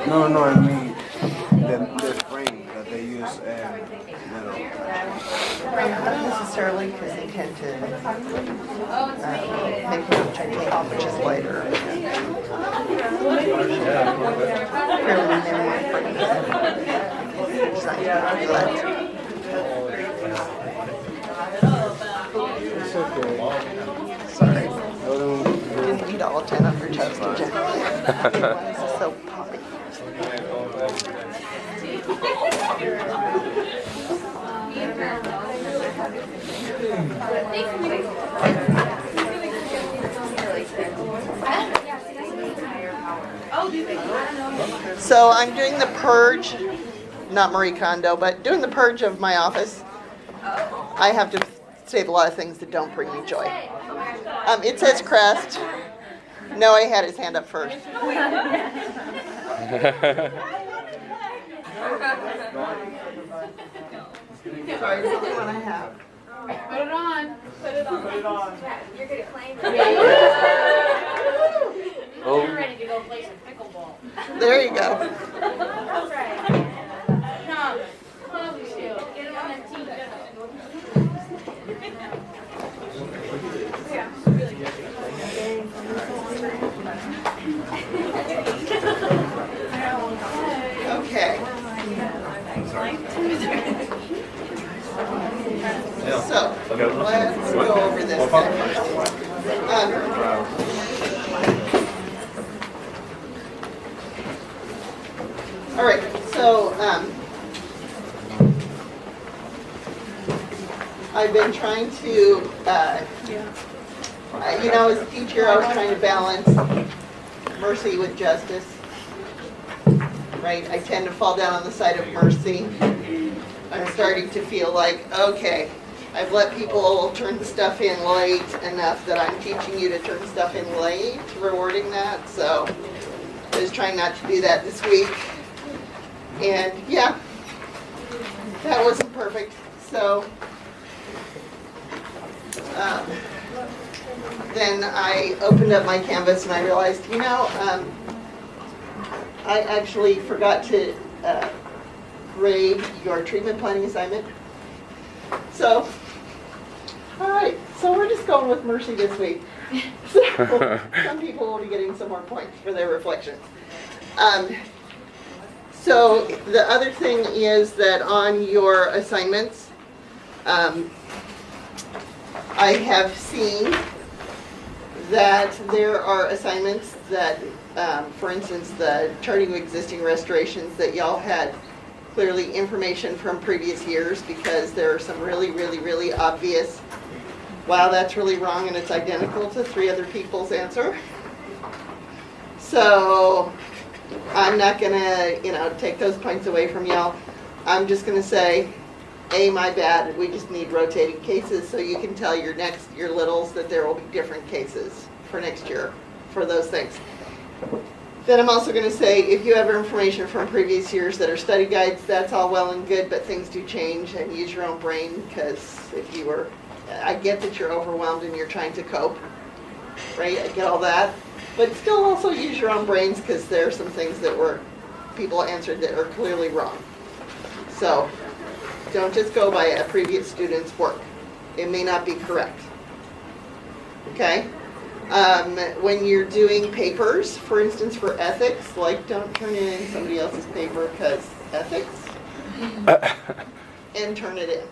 No, I mean the frame that they use metal. Not necessarily, because they tend to make them titanium, which is lighter. Fairly minimally framed. It's not really light. It's okay. Sorry. No, Didn't eat all 10 of your toast, did you? This is so poppy. So I'm doing the purge, not Marie Kondo, but doing the purge of my office. I have to save a lot of things that don't bring me joy. It says crest. Noah had his hand up first. Sorry, it's the only one I have. Put it on. Put it on. Put it on. You're good at playing. Oh. You're ready to go play some pickleball. There you go. That's right. Come. Close you. Get him on that team. Okay. So, let's go over this guy first. All right, so I've been trying to, as a teacher, I was trying to balance mercy with justice, right? I tend to fall down on the side of mercy. I'm starting to feel like, okay, I've let people turn stuff in late enough that I'm teaching you to turn stuff in late, rewarding that. So I was trying not to do that this week. And yeah, that wasn't perfect. So then I opened up my Canvas and I realized, I actually forgot to grade your treatment planning assignment. So, all right, so we're just going with mercy this week. So some people will be getting some more points for their reflections. So the other thing is that on your assignments, I have seen that there are assignments that, for instance, the charting of existing restorations, that y'all had clearly information from previous years, because there are some really, really, really obvious, wow, that's really wrong, and it's identical to 3 other people's answer. So I'm not going to, take those points away from y'all. I'm just going to say, my bad, we just need rotating cases so you can tell your littles that there will be different cases for next year for those things. Then I'm also going to say, if you have information from previous years that are study guides, that's all well and good, but things do change, and use your own brain, because I get that you're overwhelmed and you're trying to cope, right? I get all that. But still also use your own brains, because there are some things that people answered that are clearly wrong. So don't just go by a previous student's work. It may not be correct. Okay? When you're doing papers, for instance, for ethics, don't turn in somebody else's paper, because ethics, and turn it in,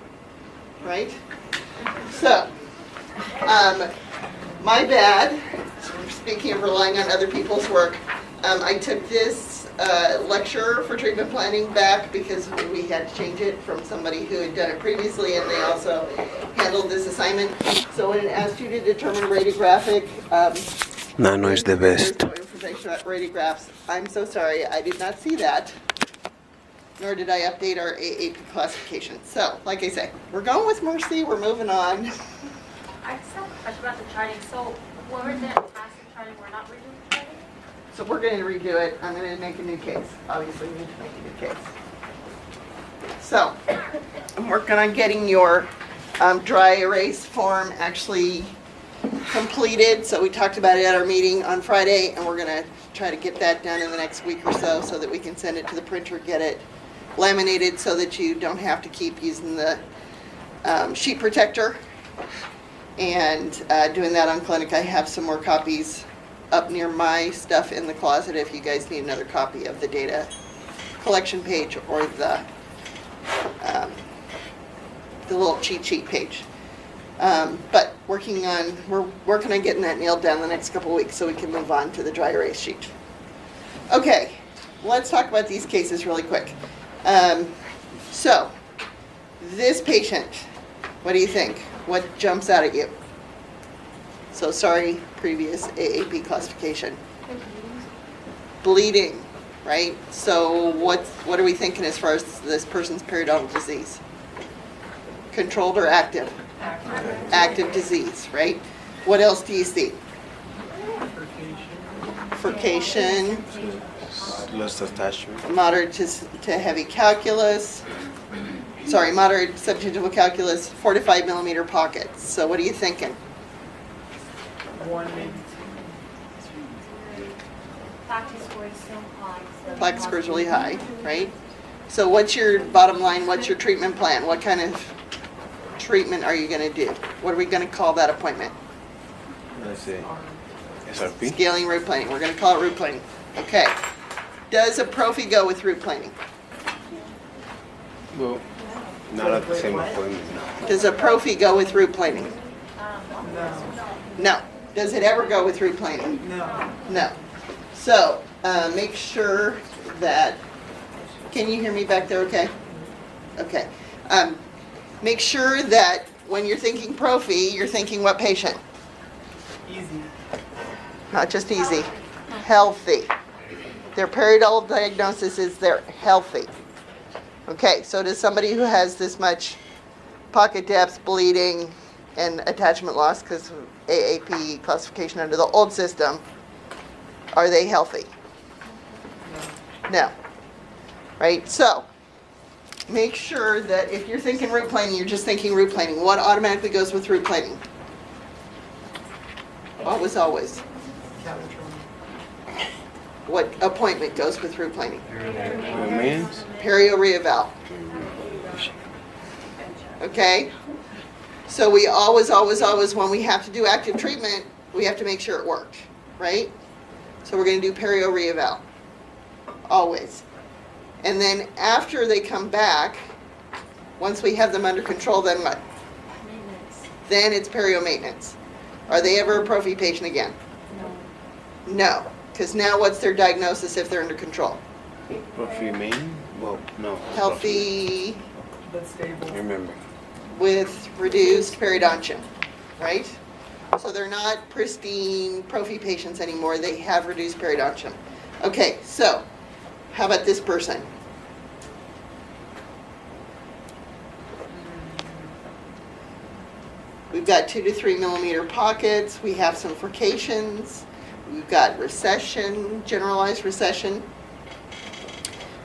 right? So, my bad, speaking of relying on other people's work, I took this lecture for treatment planning back because we had to change it from somebody who had done it previously, and they also handled this assignment. So when it asked you to determine radiographic, Nano is the best. information about radiographs, I'm so sorry, I did not see that, nor did I update our AAP classification. So, like I say, we're going with mercy, we're moving on. I just have a question about the charting. So when we're done passing charting, we're not redoing the charting? So we're going to redo it. I'm going to make a new case. Obviously, we need to make a new case. So I'm working on getting your dry erase form actually completed, so we talked about it at our meeting on Friday, and we're gonna try to get that done in the next week or so that we can send it to the printer, get it laminated so that you don't have to keep using the sheet protector. And doing that on Clinic. I have some more copies up near my stuff in the closet if you guys need another copy of the data collection page or the little cheat sheet page. But we're working on getting that nailed down the next couple weeks so we can move on to the dry erase sheet. Okay, let's talk about these cases really quick. So, this patient, what do you think? What jumps out at you? So sorry, previous AAP classification. Bleeding, right? So what are we thinking as far as this person's periodontal disease? Controlled or active? Active disease, right? What else do you see? Furcation. Lost attachment. Moderate to heavy calculus. Sorry, moderate subgingival calculus, 4 to 5 millimeter pockets. So what are you thinking? 1, maybe 2. Plaque score is so high. So Plaque score is really high, right? So what's your bottom line? What's your treatment plan? What kind of treatment are you going to do? What are we going to call that appointment? Let's see. SRP? Scaling root planing. We're going to call it root planing. Okay. Does a prophy go with root planing? Well, not at the same appointment, no. Does a prophy go with root planing? No. No. Does it ever go with root planing? No. No. So, make sure that, can you hear me back there okay? Okay. Make sure that when you're thinking prophy, you're thinking what patient? Easy. Not just easy, healthy. Their periodontal diagnosis is they're healthy. Okay, so does somebody who has this much pocket depth, bleeding, and attachment loss, because of AAP classification under the old system, are they healthy? No. Right, so make sure that if you're thinking root planing, you're just thinking root planing. What automatically goes with root planing? Always. Cavitronic. What appointment goes with root planing? Remains? Perio reeval. Okay? So we always, when we have to do active treatment, we have to make sure it worked, right? So we're going to do perio reeval. Always. And then after they come back, once we have them under control, then what? Maintenance. Then it's perio maintenance. Are they ever a prophy patient again? No. No. Because now what's their diagnosis if they're under control? Prophy main? Well, no. Healthy But stable. Remember. with reduced periodontium, right? So they're not pristine prophy patients anymore. They have reduced periodontium. Okay, so how about this person? We've got 2 to 3 millimeter pockets. We have some furcations. We've got recession, generalized recession.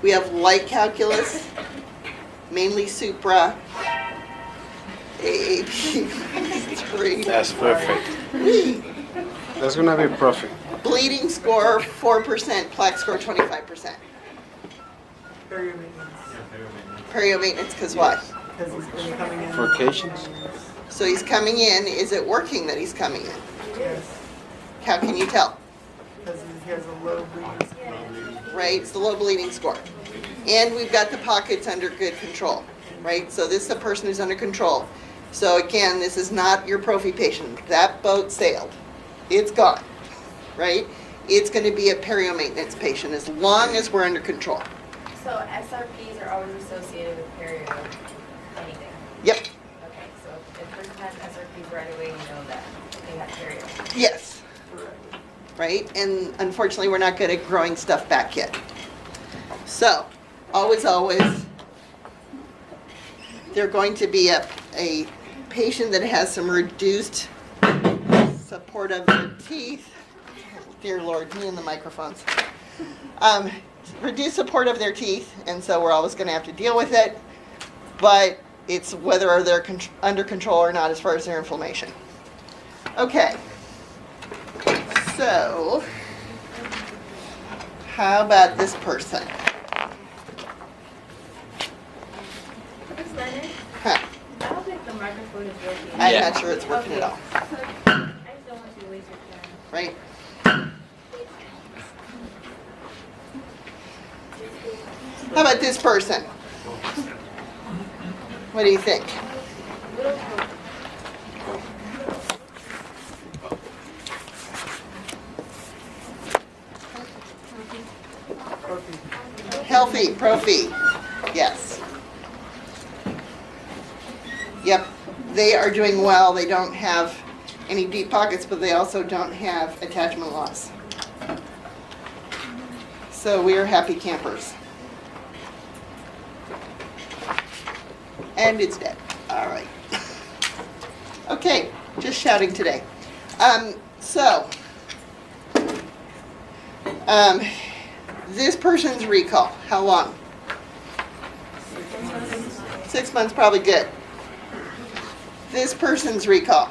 We have light calculus, mainly supra, AAP 3. That's perfect. That's gonna be prophy. Bleeding score 4%, plaque score 25%. Perio maintenance. Perio maintenance, because what? Because he's been coming in. Furcations? So he's coming in. Is it working that he's coming in? Yes. How can you tell? Because he has a low bleeding score. Right, it's the low bleeding score. And we've got the pockets under good control, right? So this is a person who's under control. So again, this is not your prophy patient. That boat sailed. It's gone, right? It's going to be a perio maintenance patient as long as we're under control. So SRPs are always associated with perio anything? Yep, Okay, so if a person has SRPs right away, you know that they have perio. yes, right? And unfortunately, we're not good at growing stuff back yet. So, always, they're going to be a patient that has some reduced support of their teeth. Dear Lord, me and the microphones. Reduced support of their teeth, and so we're always going to have to deal with it. But it's whether they're under control or not as far as their inflammation. Okay. So, how about this person? Miss Leonard, Huh, I don't think the microphone is working. I'm Yeah. not sure it's working at all, I just don't want you to waste your time. right? How about this person? What do you think? Healthy, profi, yes. Yep, they are doing well. They don't have any deep pockets, but they also don't have attachment loss. So we are happy campers. And it's dead. All right. Okay, just shouting today. This person's recall, how long? 6 months, probably good. This person's recall,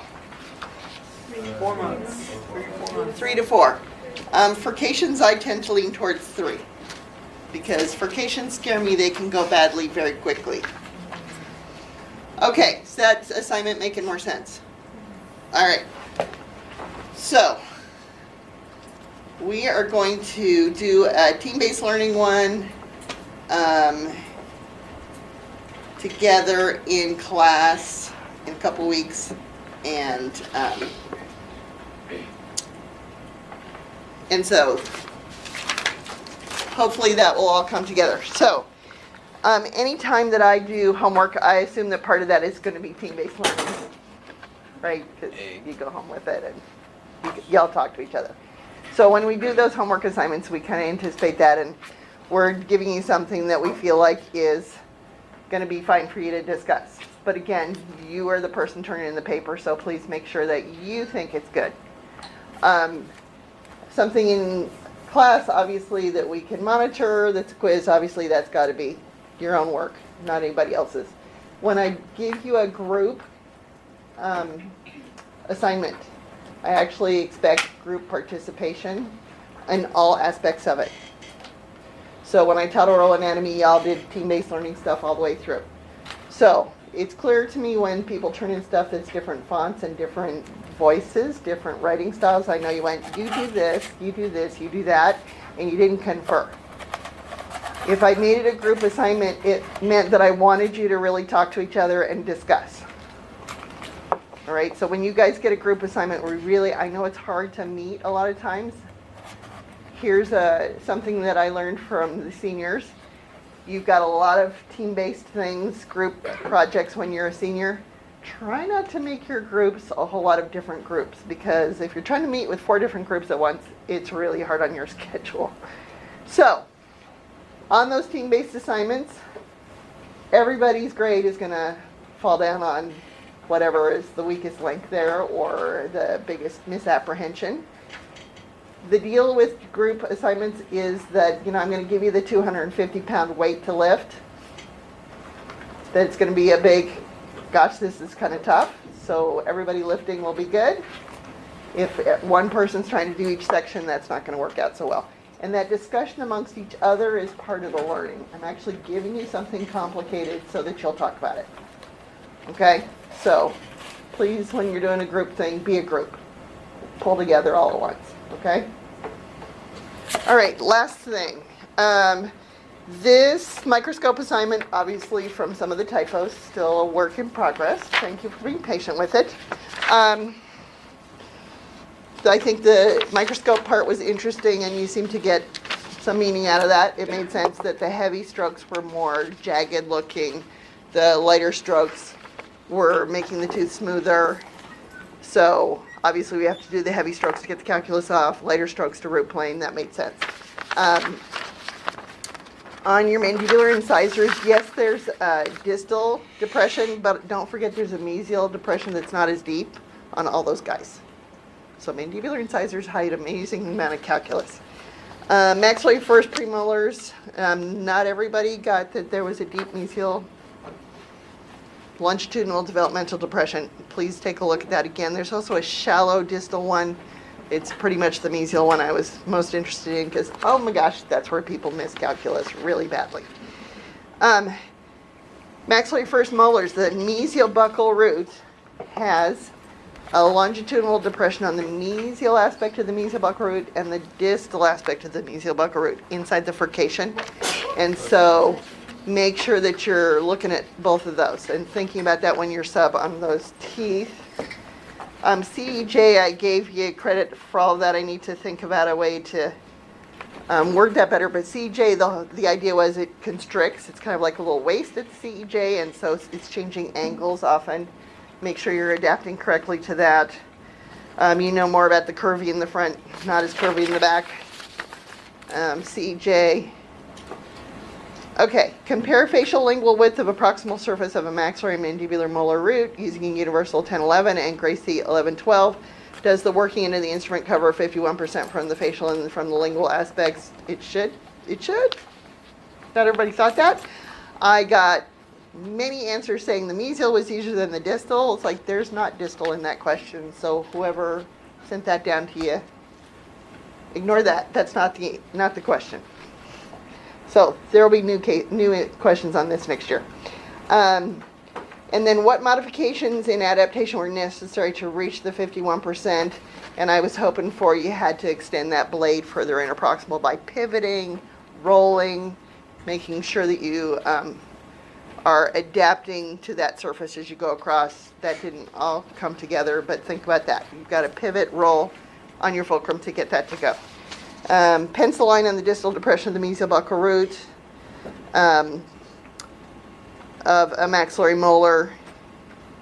4 months. 4 months. 3 to 4. Furcations, I tend to lean towards 3. Because furcations scare me, they can go badly very quickly. Okay, so that's assignment making more sense. All right. So, we are going to do a team-based learning one together in class in a couple weeks, and so hopefully that will all come together. So, anytime that I do homework, I assume that part of that is going to be team-based learning, right? Because you go home with it and y'all talk to each other. So when we do those homework assignments, we kind of anticipate that, and we're giving you something that we feel like is going to be fine for you to discuss. But again, you are the person turning in the paper, so please make sure that you think it's good. Something in class, obviously, that we can monitor, that's a quiz, obviously that's got to be your own work, not anybody else's. When I give you a group assignment, I actually expect group participation in all aspects of it. So when I taught oral anatomy, y'all did team-based learning stuff all the way through. So it's clear to me when people turn in stuff that's different fonts and different voices, different writing styles. I know you went, you do this, you do this, you do that, and you didn't confer. If I made it a group assignment, it meant that I wanted you to really talk to each other and discuss. All right, so when you guys get a group assignment, I know it's hard to meet a lot of times. Here's something that I learned from the seniors. You've got a lot of team-based things, group projects when you're a senior. Try not to make your groups a whole lot of different groups, because if you're trying to meet with 4 different groups at once, it's really hard on your schedule. So, on those team-based assignments, everybody's grade is going to fall down on whatever is the weakest link there or the biggest misapprehension. The deal with group assignments is that, I'm going to give you the 250-pound weight to lift. That it's going to be a big, gosh, this is kind of tough. So everybody lifting will be good. If one person's trying to do each section, that's not going to work out so well. And that discussion amongst each other is part of the learning. I'm actually giving you something complicated so that you'll talk about it. Okay? So please, when you're doing a group thing, be a group. Pull together all at once. Okay? All right, last thing. This microscope assignment, obviously from some of the typos, still a work in progress. Thank you for being patient with it. I think the microscope part was interesting, and you seem to get some meaning out of that. It made sense that the heavy strokes were more jagged looking. The lighter strokes were making the tooth smoother. So obviously we have to do the heavy strokes to get the calculus off, lighter strokes to root plane. That made sense. On your mandibular incisors, yes, there's a distal depression, but don't forget there's a mesial depression that's not as deep on all those guys. So mandibular incisors hide an amazing amount of calculus. Maxillary first premolars, not everybody got that there was a deep mesial longitudinal developmental depression. Please take a look at that again. There's also a shallow distal one. It's pretty much the mesial one I was most interested in because, oh my gosh, that's where people miss calculus really badly. Maxillary first molars, the mesial buccal root has a longitudinal depression on the mesial aspect of the mesial buccal root and the distal aspect of the mesial buccal root inside the furcation. And so make sure that you're looking at both of those and thinking about that when you're sub on those teeth. CEJ, I gave you credit for all of that. I need to think about a way to word that better. But CEJ, the idea was it constricts. It's kind of like a little waist at CEJ, and so it's changing angles often. Make sure you're adapting correctly to that. You know more about the curvy in the front, not as curvy in the back. CEJ. Okay, compare facial lingual width of a proximal surface of a maxillary mandibular molar root using a universal 1011 and Gracie 1112. Does the working into the instrument cover 51% from the facial and from the lingual aspects? It should. It should. Not everybody thought that. I got many answers saying the mesial was easier than the distal. It's like there's not distal in that question, so whoever sent that down to you, ignore that. That's not the question. So there will be new questions on this next year. And then what modifications in adaptation were necessary to reach the 51%? And I was hoping for you had to extend that blade further interproximal by pivoting, rolling, making sure that you are adapting to that surface as you go across. That didn't all come together, but think about that. You've got to pivot, roll on your fulcrum to get that to go. Pencil line on the distal depression of the mesial buccal root of a maxillary molar.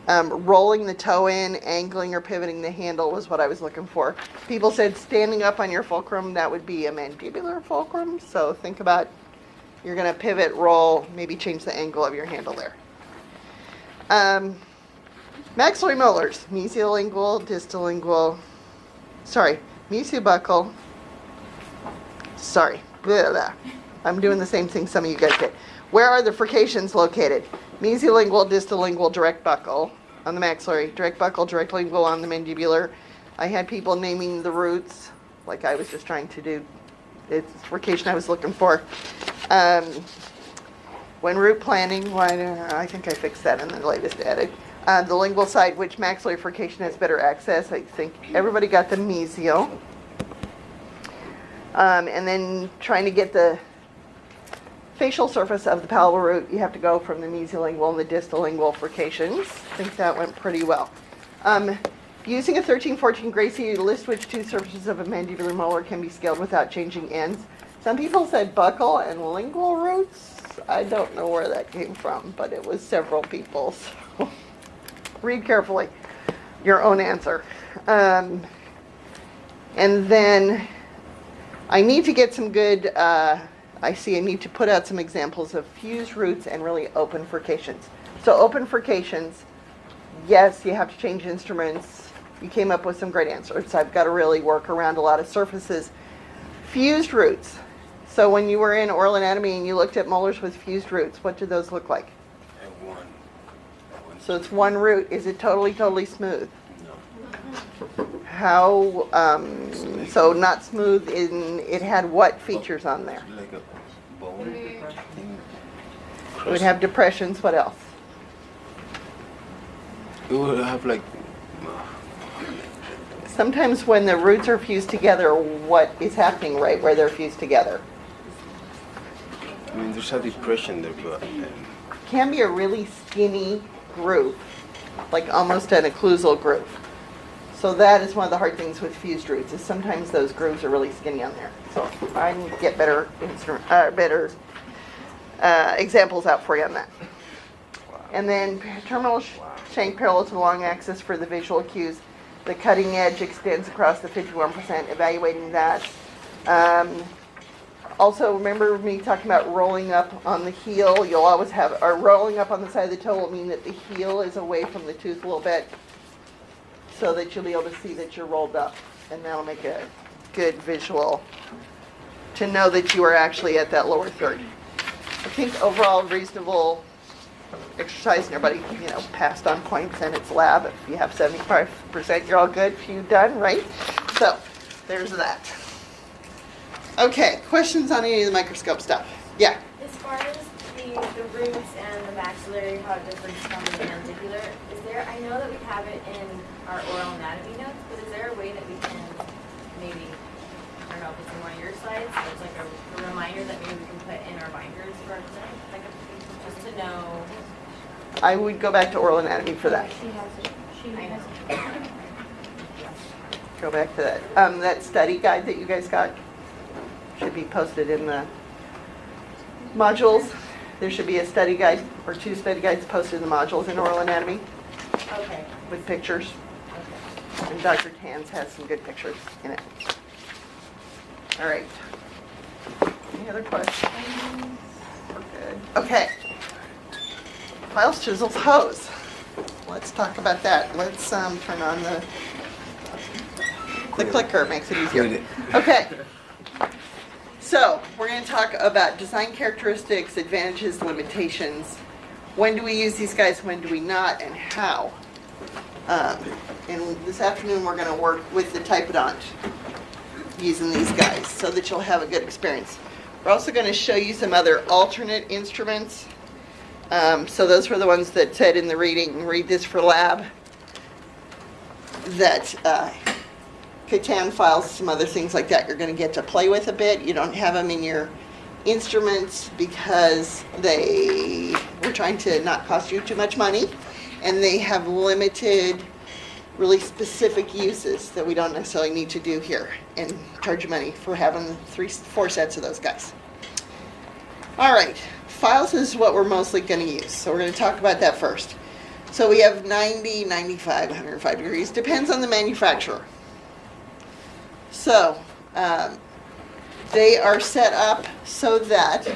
Rolling the toe in, angling or pivoting the handle was what I was looking for. People said standing up on your fulcrum, that would be a mandibular fulcrum. So think about you're going to pivot, roll, maybe change the angle of your handle there. Maxillary molars, mesiolingual, distalingual, mesiobuccal. Sorry, blah, blah. I'm doing the same thing some of you guys did. Where are the furcations located? Mesiolingual, distalingual, direct buccal on the maxillary, direct buccal, direct lingual on the mandibular. I had people naming the roots, like I was just trying to do. It's furcation I was looking for. When root planning, I think I fixed that in the latest edit. The lingual side, which maxillary furcation has better access? I think everybody got the mesial. And then trying to get the facial surface of the palatal root, you have to go from the mesiolingual and the distalingual furcations. I think that went pretty well. Using a 1314 Gracie, list which two surfaces of a mandibular molar can be scaled without changing ends. Some people said buccal and lingual roots. I don't know where that came from, but it was several people. So read carefully your own answer. And then I need to get some good, I need to put out some examples of fused roots and really open furcations. So open furcations, yes, you have to change instruments. You came up with some great answers. I've got to really work around a lot of surfaces. Fused roots. So when you were in oral anatomy and you looked at molars with fused roots, what did those look like? One. So it's one root. Is it totally smooth? No. How, so not smooth in, it had what features on there? Like a bone. It would have depressions, what else? It would have like. Sometimes when the roots are fused together, what is happening right where they're fused together? I mean, there's a depression there, but. Can be a really skinny groove, like almost an occlusal groove. So that is one of the hard things with fused roots, is sometimes those grooves are really skinny on there. So I need to get better examples out for you on that. And then terminal shank parallel to the long axis for the visual cues. The cutting edge extends across the 51%, evaluating that. Also, remember me talking about rolling up on the heel. You'll always have, or rolling up on the side of the toe will mean that the heel is away from the tooth a little bit so that you'll be able to see that you're rolled up. And that'll make a good visual to know that you are actually at that lower third. I think overall reasonable exercise and everybody, passed on points and it's lab. If you have 75%, you're all good. If you've done, right? So, there's that. Okay, questions on any of the microscope stuff? Yeah. As far as the roots and the maxillary, how it differs from the mandibular, is there, I know that we have it in our oral anatomy notes, but is there a way that we can maybe, I don't know if it's in one of your slides, so it's like a reminder that maybe we can put in our binders for tonight, like just to know. I would go back to oral anatomy for that. She has it. I know. Go back to that. That study guide that you guys got should be posted in the modules. There should be a study guide or 2 study guides posted in the modules in oral anatomy Okay. with pictures. Okay. And Dr. Tan's has some good pictures in it. All right. Any other questions? We're good. Okay. Files, chisels, hose. Let's talk about that. Let's turn on the clicker. Makes it easier. Okay. So we're going to talk about design characteristics, advantages, limitations. When do we use these guys? When do we not? And how? And this afternoon we're going to work with the typodont using these guys so that you'll have a good experience. We're also going to show you some other alternate instruments. So those were the ones that said in the reading, read this for lab, that Catan files, some other things like that you're going to get to play with a bit. You don't have them in your instruments because they were trying to not cost you too much money, and they have limited, really specific uses that we don't necessarily need to do here and charge you money for having 4 sets of those guys. All right, files is what we're mostly going to use, so we're going to talk about that first. So we have 90, 95, 105 degrees, depends on the manufacturer. So they are set up so that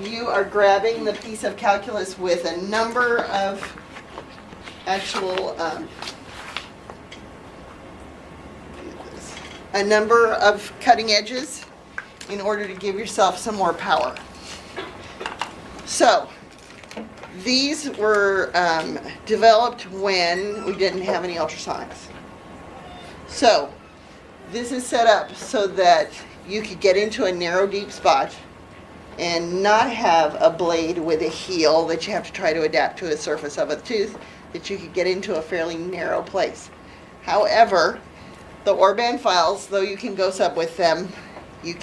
you are grabbing the piece of calculus with a number of actual cutting edges in order to give yourself some more power. So these were developed when we didn't have any ultrasonics. So this is set up so that you could get into a narrow, deep spot and not have a blade with a heel that you have to try to adapt to a surface of a tooth, that you could get into a fairly narrow place. However, the Orban files, though you can go sub with them, you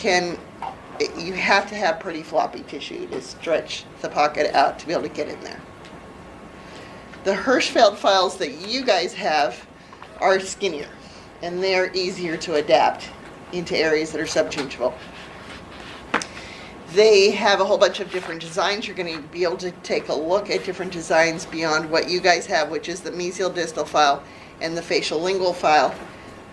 have to have pretty floppy tissue to stretch the pocket out to be able to get in there. The Hirschfeld files that you guys have are skinnier, and they're easier to adapt into areas that are subgingival. They have a whole bunch of different designs. You're going to be able to take a look at different designs beyond what you guys have, which is the mesial distal file and the facial lingual file.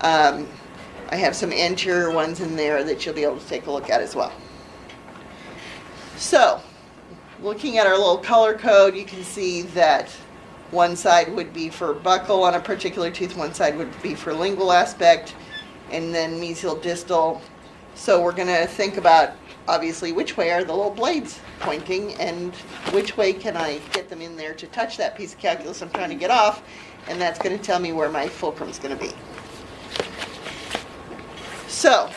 I have some anterior ones in there that you'll be able to take a look at as well. So, looking at our little color code, you can see that one side would be for buccal on a particular tooth, one side would be for lingual aspect, and then mesial distal. So we're going to think about, obviously, which way are the little blades pointing, and which way can I get them in there to touch that piece of calculus I'm trying to get off, and that's going to tell me where my fulcrum is going to be. So,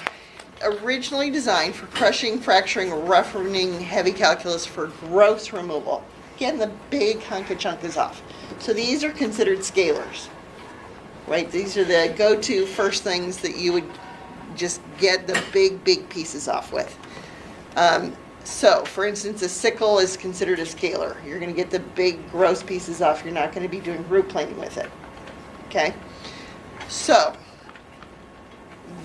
originally designed for crushing, fracturing, roughening heavy calculus for gross removal. Again, the big hunk of chunk is off. So these are considered scalers, right? These are the go-to first things that you would just get the big pieces off with. So, for instance, a sickle is considered a scaler. You're going to get the big, gross pieces off. You're not going to be doing root planing with it. Okay? So,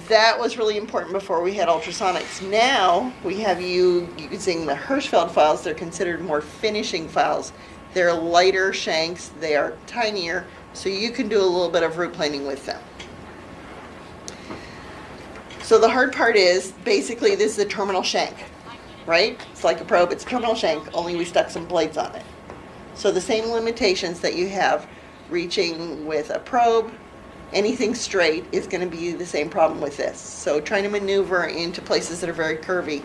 that was really important before we had ultrasonics. Now, we have you using the Hirschfeld files. They're considered more finishing files. They're lighter shanks. They are tinier, so you can do a little bit of root planing with them. So the hard part is, basically, this is a terminal shank, right? It's like a probe. It's a terminal shank, only we stuck some blades on it. So the same limitations that you have reaching with a probe, anything straight is going to be the same problem with this. So trying to maneuver into places that are very curvy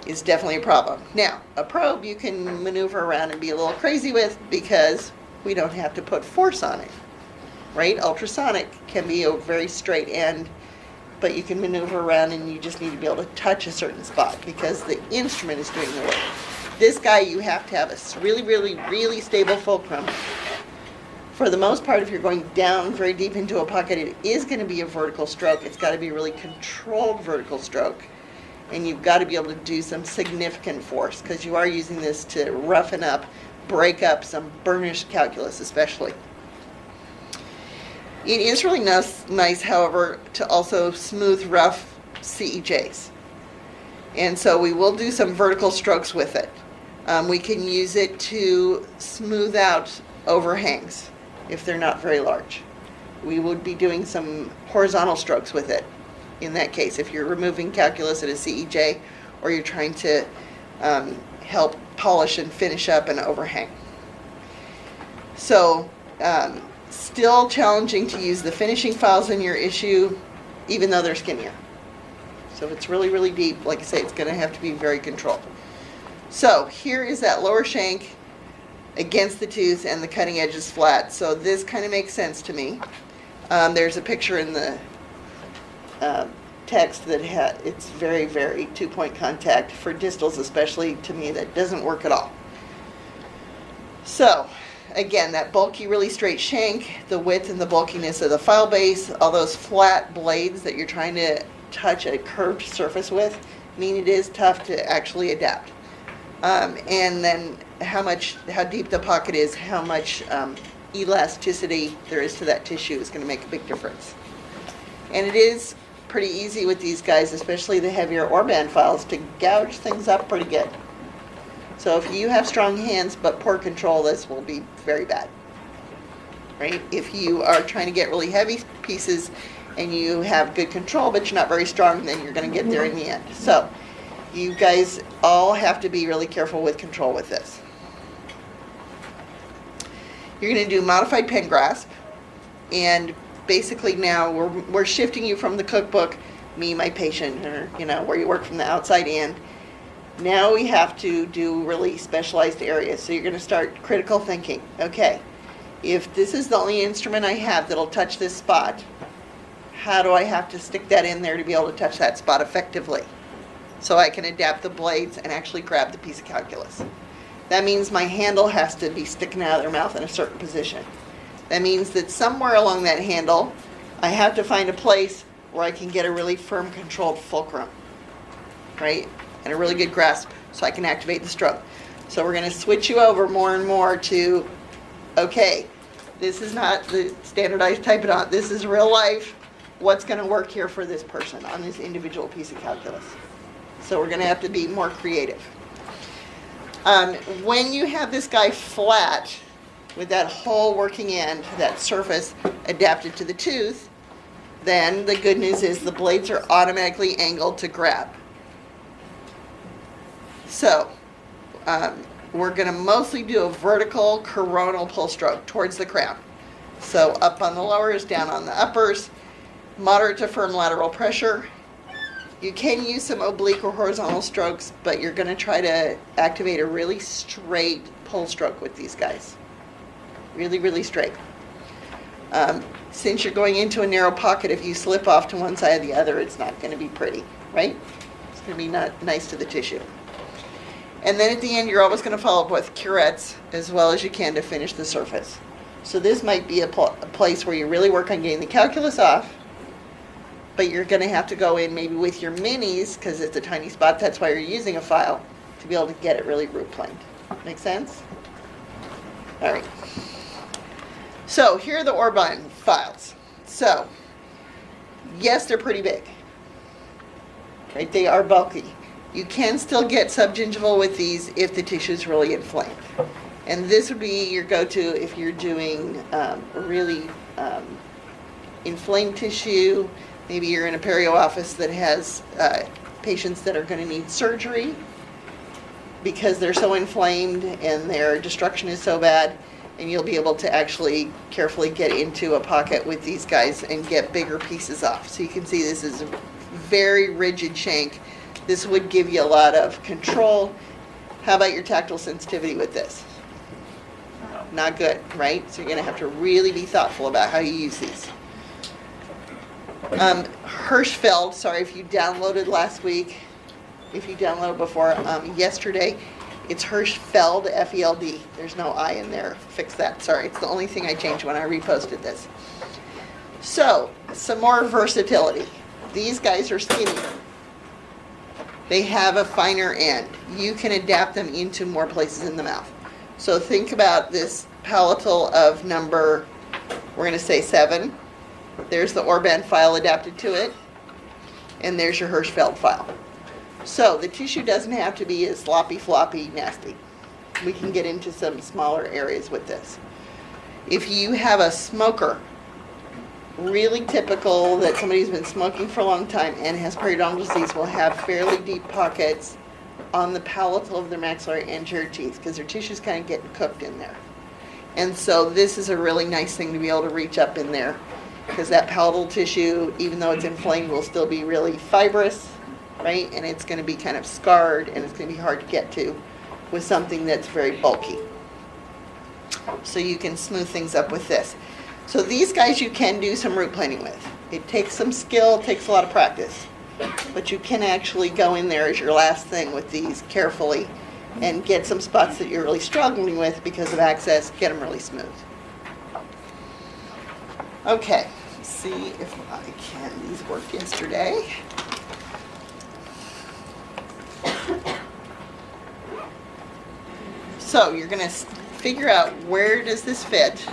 is definitely a problem. Now, a probe you can maneuver around and be a little crazy with because we don't have to put force on it, right? Ultrasonic can be a very straight end, but you can maneuver around and you just need to be able to touch a certain spot because the instrument is doing the work. This guy, you have to have a really, really, really stable fulcrum. For the most part, if you're going down very deep into a pocket, it is going to be a vertical stroke. It's got to be a really controlled vertical stroke. And you've got to be able to do some significant force because you are using this to roughen up, break up some burnished calculus especially. It is really nice, however, to also smooth rough CEJs. And so we will do some vertical strokes with it. We can use it to smooth out overhangs if they're not very large. We would be doing some horizontal strokes with it in that case if you're removing calculus at a CEJ or you're trying to help polish and finish up an overhang. So still challenging to use the finishing files in your issue even though they're skinnier. So if it's really, really deep, like I say, it's going to have to be very controlled. So here is that lower shank against the tooth and the cutting edge is flat. So this kind of makes sense to me. There's a picture in the text that it's very, very two-point contact for distals, especially to me, that doesn't work at all. So again, that bulky, really straight shank, the width and the bulkiness of the file base, all those flat blades that you're trying to touch a curved surface with, mean it is tough to actually adapt. And then how deep the pocket is, how much elasticity there is to that tissue is going to make a big difference. And it is pretty easy with these guys, especially the heavier Orban files, to gouge things up pretty good. So if you have strong hands but poor control, this will be very bad, right? If you are trying to get really heavy pieces and you have good control but you're not very strong, then you're going to get there in the end. So you guys all have to be really careful with control with this. You're going to do modified pen grasp, and basically now we're shifting you from the cookbook, me, my patient, or where you work from the outside in. Now we have to do really specialized areas. So you're going to start critical thinking. Okay, if this is the only instrument I have that'll touch this spot, how do I have to stick that in there to be able to touch that spot effectively? So I can adapt the blades and actually grab the piece of calculus. That means my handle has to be sticking out of their mouth in a certain position. That means that somewhere along that handle, I have to find a place where I can get a really firm, controlled fulcrum, right? And a really good grasp so I can activate the stroke. So we're going to switch you over more and more to, okay, this is not the standardized type it on. This is real life. What's going to work here for this person on this individual piece of calculus? So we're going to have to be more creative. When you have this guy flat with that whole working end, that surface adapted to the tooth, then the good news is the blades are automatically angled to grab. So we're going to mostly do a vertical coronal pull stroke towards the crown. So up on the lowers, down on the uppers, moderate to firm lateral pressure. You can use some oblique or horizontal strokes, but you're going to try to activate a really straight pull stroke with these guys. Really, really straight. Since you're going into a narrow pocket, if you slip off to one side or the other, it's not going to be pretty, right? It's going to be not nice to the tissue. And then at the end, you're always going to follow up with curettes as well as you can to finish the surface. So this might be a place where you really work on getting the calculus off, but you're going to have to go in maybe with your minis, because it's a tiny spot, that's why you're using a file, to be able to get it really root planed. Make sense? All right. So here are the Orban files. So, yes, they're pretty big. Right? They are bulky. You can still get subgingival with these if the tissue is really inflamed. And this would be your go-to if you're doing really inflamed tissue. Maybe you're in a perio office that has patients that are going to need surgery because they're so inflamed and their destruction is so bad, and you'll be able to actually carefully get into a pocket with these guys and get bigger pieces off. So you can see this is a very rigid shank This would give you a lot of control. How about your tactile sensitivity with this? Not good, right? So you're going to have to really be thoughtful about how you use these. Hirschfeld, sorry if you downloaded last week, if you downloaded before yesterday, it's Hirschfeld, F-E-L-D. There's no I in there. Fix that. Sorry, it's the only thing I changed when I reposted this. So, some more versatility. These guys are skinnier. They have a finer end. You can adapt them into more places in the mouth. So think about this palatal of number, we're going to say 7. There's the Orban file adapted to it. And there's your Hirschfeld file. So the tissue doesn't have to be as sloppy, floppy, nasty. We can get into some smaller areas with this. If you have a smoker, really typical that somebody who's been smoking for a long time and has periodontal disease will have fairly deep pockets on the palatal of their maxillary anterior teeth because their tissue's kind of getting cooked in there. And so this is a really nice thing to be able to reach up in there because that palatal tissue, even though it's inflamed, will still be really fibrous, right? And it's going to be kind of scarred and it's going to be hard to get to with something that's very bulky. So you can smooth things up with this. So these guys you can do some root planing with. It takes some skill, it takes a lot of practice. But you can actually go in there as your last thing with these carefully and get some spots that you're really struggling with because of access, get them really smooth. Okay, let's see if I can. These worked yesterday. So you're going to figure out where does this fit.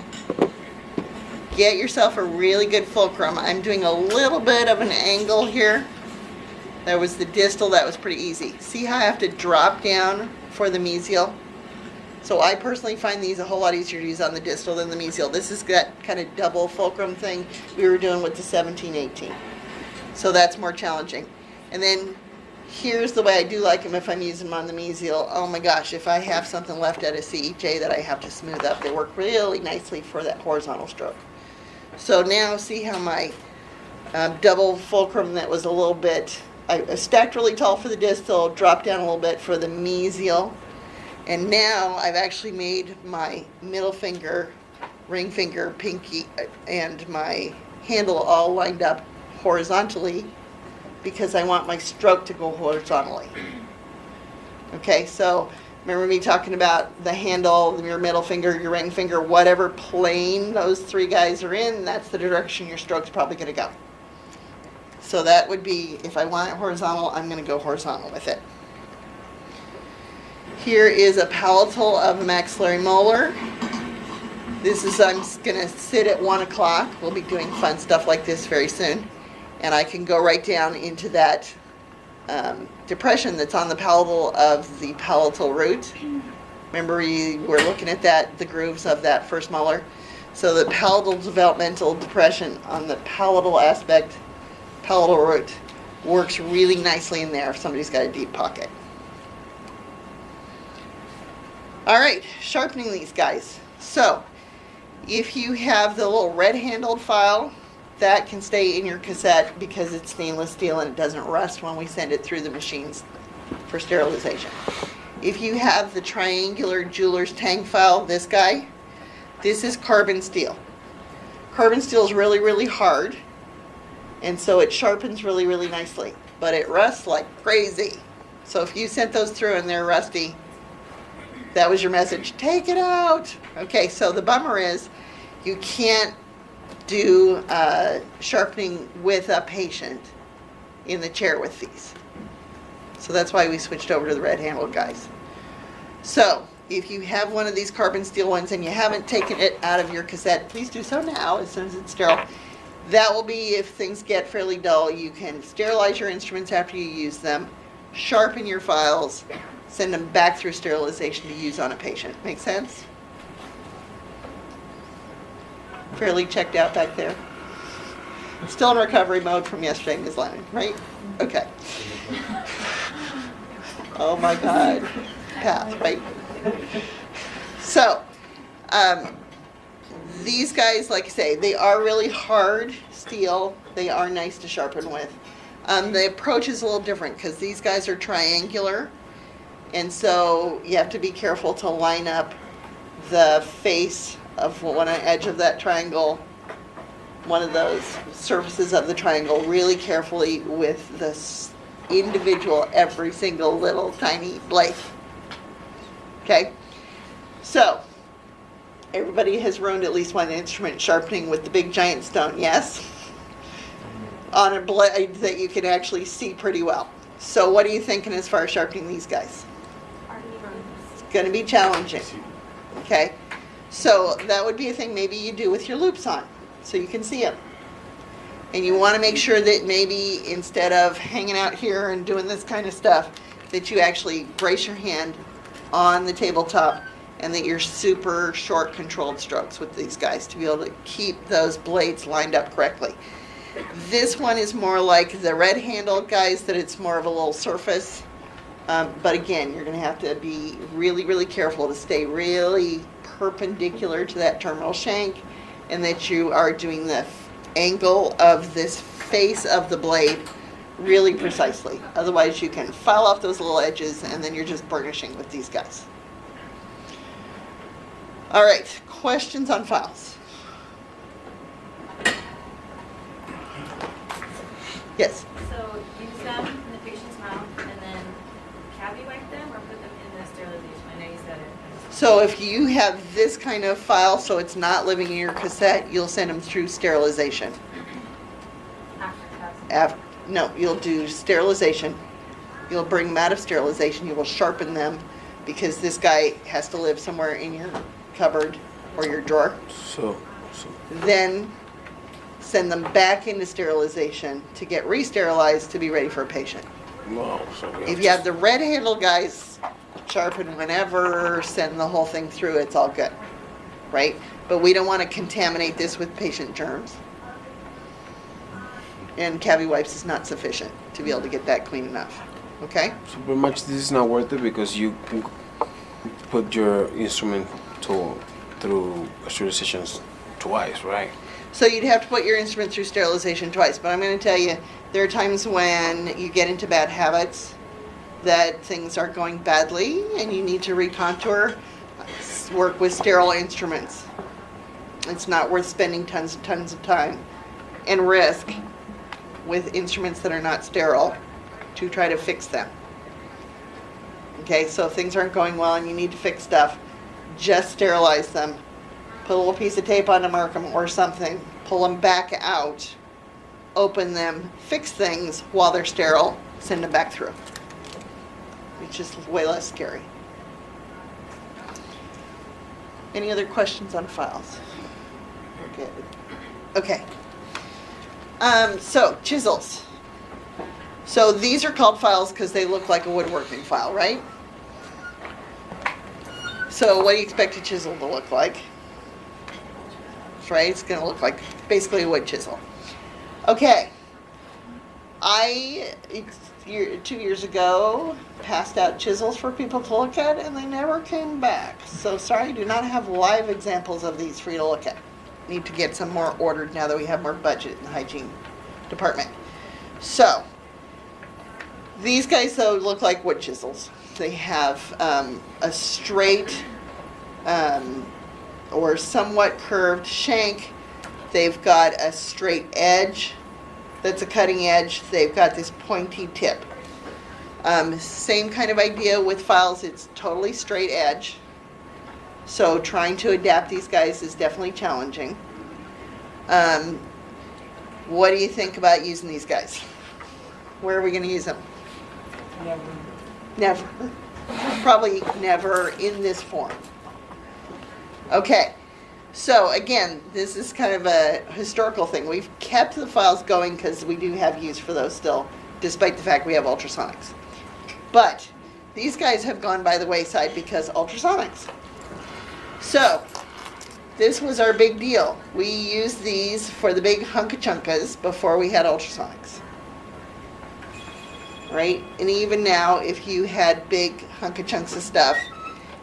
Get yourself a really good fulcrum. I'm doing a little bit of an angle here. There was the distal, that was pretty easy. See how I have to drop down for the mesial? So I personally find these a whole lot easier to use on the distal than the mesial. This is that kind of double fulcrum thing we were doing with the 17-18. So that's more challenging. And then here's the way I do like them if I'm using them on the mesial. Oh my gosh, if I have something left at a CEJ that I have to smooth up, they work really nicely for that horizontal stroke. So now see how my double fulcrum that was a little bit, I stacked really tall for the distal, dropped down a little bit for the mesial. And now I've actually made my middle finger, ring finger, pinky, and my handle all lined up horizontally because I want my stroke to go horizontally. Okay, so remember me talking about the handle, your middle finger, your ring finger, whatever plane those three guys are in, that's the direction your stroke's probably going to go. So that would be, if I want it horizontal, I'm going to go horizontal with it. Here is a palatal of a maxillary molar. This is, I'm going to sit at 1 o'clock. We'll be doing fun stuff like this very soon. And I can go right down into that depression that's on the palatal of the palatal root. Remember we were looking at that, the grooves of that first molar. So the palatal developmental depression on the palatal aspect, palatal root, works really nicely in there if somebody's got a deep pocket. All right, sharpening these guys. So if you have the little red-handled file, that can stay in your cassette because it's stainless steel and it doesn't rust when we send it through the machines for sterilization. If you have the triangular jeweler's tang file, this guy, this is carbon steel. Carbon steel is really, really hard, and so it sharpens really, really nicely, but it rusts like crazy. So if you sent those through and they're rusty, that was your message, take it out. Okay, so the bummer is you can't do sharpening with a patient in the chair with these. So that's why we switched over to the red-handled guys. So if you have one of these carbon steel ones and you haven't taken it out of your cassette, please do so now as soon as it's sterile. That will be, if things get fairly dull, you can sterilize your instruments after you use them, sharpen your files, send them back through sterilization to use on a patient. Make sense? Fairly checked out back there. Still in recovery mode from yesterday, Ms. Lennon, right? Okay. Oh my God. Pass, right? So, these guys, like I say, they are really hard steel. They are nice to sharpen with. The approach is a little different because these guys are triangular, and so you have to be careful to line up the face of one edge of that triangle, one of those surfaces of the triangle, really carefully with this individual, every single little tiny blade. Okay? So, everybody has ruined at least one instrument sharpening with the big giant stone, yes? On a blade that you can actually see pretty well. So what are you thinking as far as sharpening these guys? It's going to be challenging. Okay? So that would be a thing maybe you do with your loops on, so you can see them. And you want to make sure that maybe instead of hanging out here and doing this kind of stuff, that you actually brace your hand on the tabletop and that you're super short controlled strokes with these guys to be able to keep those blades lined up correctly. This one is more like the red handled guys, that it's more of a little surface. But again, you're going to have to be really, really careful to stay really perpendicular to that terminal shank, and that you are doing the angle of this face of the blade really precisely. Otherwise, you can file off those little edges, and then you're just burnishing with these guys. All right, questions on files? Yes? So use them in the patient's mouth and then cavity wipe them or put them in the sterilization? I know you said it. So if you have this kind of file, so it's not living in your cassette, you'll send them through sterilization. After test. No, you'll do sterilization. You'll bring them out of sterilization. You will sharpen them because this guy has to live somewhere in your cupboard or your drawer. So Then send them back into sterilization to get re-sterilized to be ready for a patient. wow. So we If you have the red handle guys, sharpen whenever, send the whole thing through, it's all good, right? But we don't want to contaminate this with patient germs. And cavity wipes is not sufficient to be able to get that clean enough, okay? So pretty much this is not worth it because you put your instrument through sterilizations twice, right? So you'd have to put your instrument through sterilization twice, but I'm going to tell you, there are times when you get into bad habits, that things are going badly, and you need to recontour, work with sterile instruments. It's not worth spending tons and tons of time and risk with instruments that are not sterile to try to fix them. Okay, so if things aren't going well and you need to fix stuff, just sterilize them. Put a little piece of tape on them, mark them, or something. Pull them back out, open them, fix things while they're sterile, send them back through. It's just way less scary. Any other questions on files? Good. Okay. So, chisels. So these are called files because they look like a woodworking file, right? So what do you expect a chisel to look like? Right? It's going to look like basically a wood chisel. Okay. I, 2 years ago, passed out chisels for people to look at, and they never came back. So sorry, I do not have live examples of these for you to look at. Need to get some more ordered now that we have more budget in the hygiene department. So, these guys, though, look like wood chisels. They have a straight or somewhat curved shank. They've got a straight edge that's a cutting edge. They've got this pointy tip. Same kind of idea with files. It's totally straight edge. So trying to adapt these guys is definitely challenging. What do you think about using these guys? Where are we going to use them? Never. Probably never in this form. Okay. So again, this is kind of a historical thing. We've kept the files going because we do have use for those still, despite the fact we have ultrasonics. But these guys have gone by the wayside because ultrasonics. So this was our big deal. We used these for the big hunka-chunkas before we had ultrasonics. Right? And even now, if you had big hunka-chunks of stuff,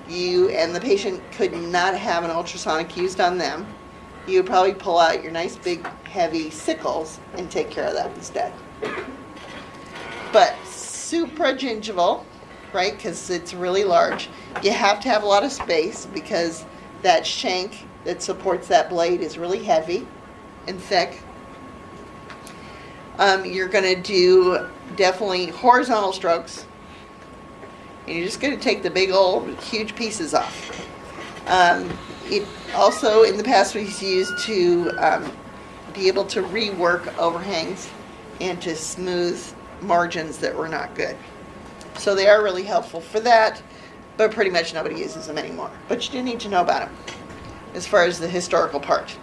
you and the patient could not have an ultrasonic used on them, you would probably pull out your nice big heavy sickles and take care of that instead. but supragingival, right, because it's really large. You have to have a lot of space because that shank that supports that blade is really heavy and thick. You're going to do definitely horizontal strokes. And you're just going to take the big old huge pieces off. It also in the past was used to be able to rework overhangs and to smooth margins that were not good. So they are really helpful for that, but pretty much nobody uses them anymore. But you do need to know about them as far as the historical part.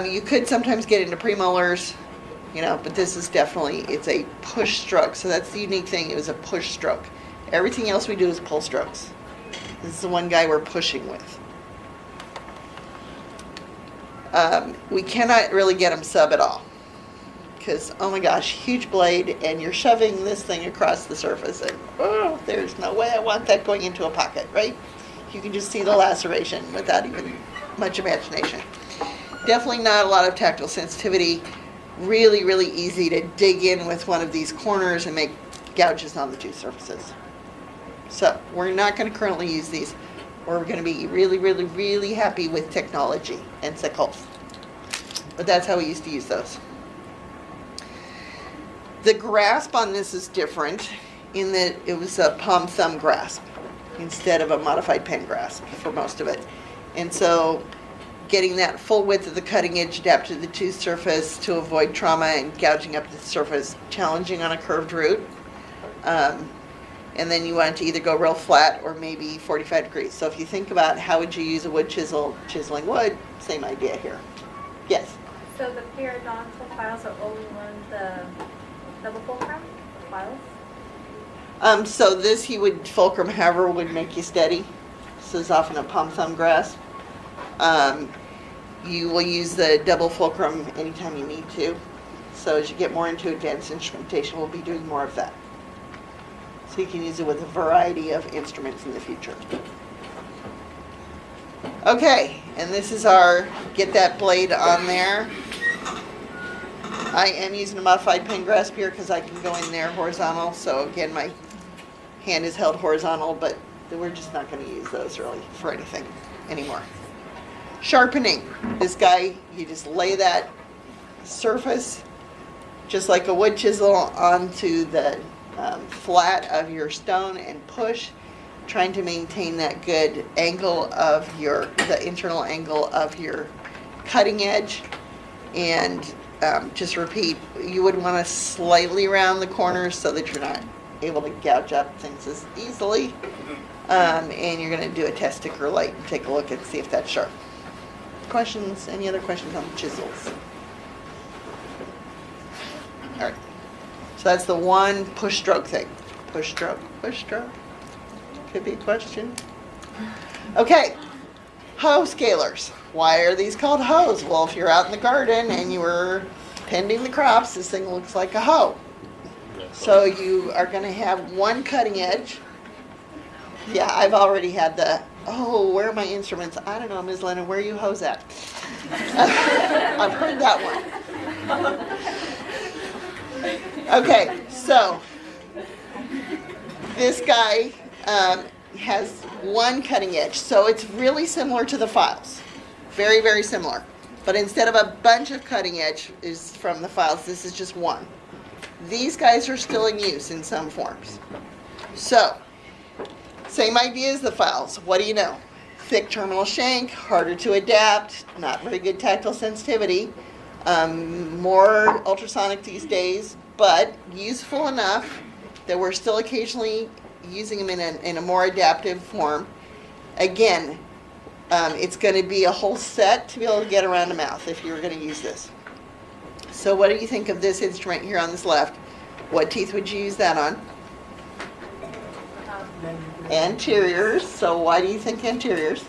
You could sometimes get into premolars, but this is definitely, it's a push stroke. So that's the unique thing. It was a push stroke. Everything else we do is pull strokes. This is the one guy we're pushing with. We cannot really get them sub at all. Because, oh my gosh, huge blade, and you're shoving this thing across the surface, and there's no way I want that going into a pocket, right? You can just see the laceration without even much imagination. Definitely not a lot of tactile sensitivity. Really, really easy to dig in with one of these corners and make gouges on the tooth surfaces. So, we're not going to currently use these. We're going to be really, really, really happy with technology and sickles. But that's how we used to use those. The grasp on this is different in that it was a palm-thumb grasp instead of a modified pen grasp for most of it. And so getting that full width of the cutting edge adapted to the tooth surface to avoid trauma and gouging up the surface, challenging on a curved root. And then you want it to either go real flat or maybe 45 degrees. So if you think about how would you use a wood chisel, chiseling wood, same idea here. Yes? So the periodontal files are only on the double fulcrum files? So this he would, fulcrum, however, would make you steady. This is often a palm-thumb grasp. You will use the double fulcrum anytime you need to. So as you get more into advanced instrumentation, we'll be doing more of that. So you can use it with a variety of instruments in the future. Okay, and this is our, get that blade on there. I am using a modified pen grasp here because I can go in there horizontal. So again, my hand is held horizontal, but we're just not going to use those really for anything anymore. Sharpening. This guy, you just lay that surface just like a wood chisel onto the flat of your stone and push, trying to maintain that good angle of the internal angle of your cutting edge. And just repeat, you would want to slightly round the corners so that you're not able to gouge up things as easily. And you're going to do a test sticker light and take a look and see if that's sharp. Questions? Any other questions on the chisels? All right. So that's the one push stroke thing. Push stroke, push stroke. Could be a question. Okay. Hoe scalers. Why are these called hoes? Well, if you're out in the garden and you were tending the crops, this thing looks like a hoe. So you are going to have one cutting edge. Yeah, I've already had where are my instruments? I don't know, Ms. Lennon, where are you hoes at? I've heard that one. Okay, so this guy has one cutting edge. So it's really similar to the files. Very, very similar. But instead of a bunch of cutting edge is from the files, this is just one. These guys are still in use in some forms. So, same idea as the files. What do you know? Thick terminal shank, harder to adapt, not very good tactile sensitivity, more ultrasonic these days, but useful enough that we're still occasionally using them in a more adaptive form. Again, it's going to be a whole set to be able to get around the mouth if you were going to use this. So what do you think of this instrument here on this left? What teeth would you use that on? Anteriors. So why do you think anteriors?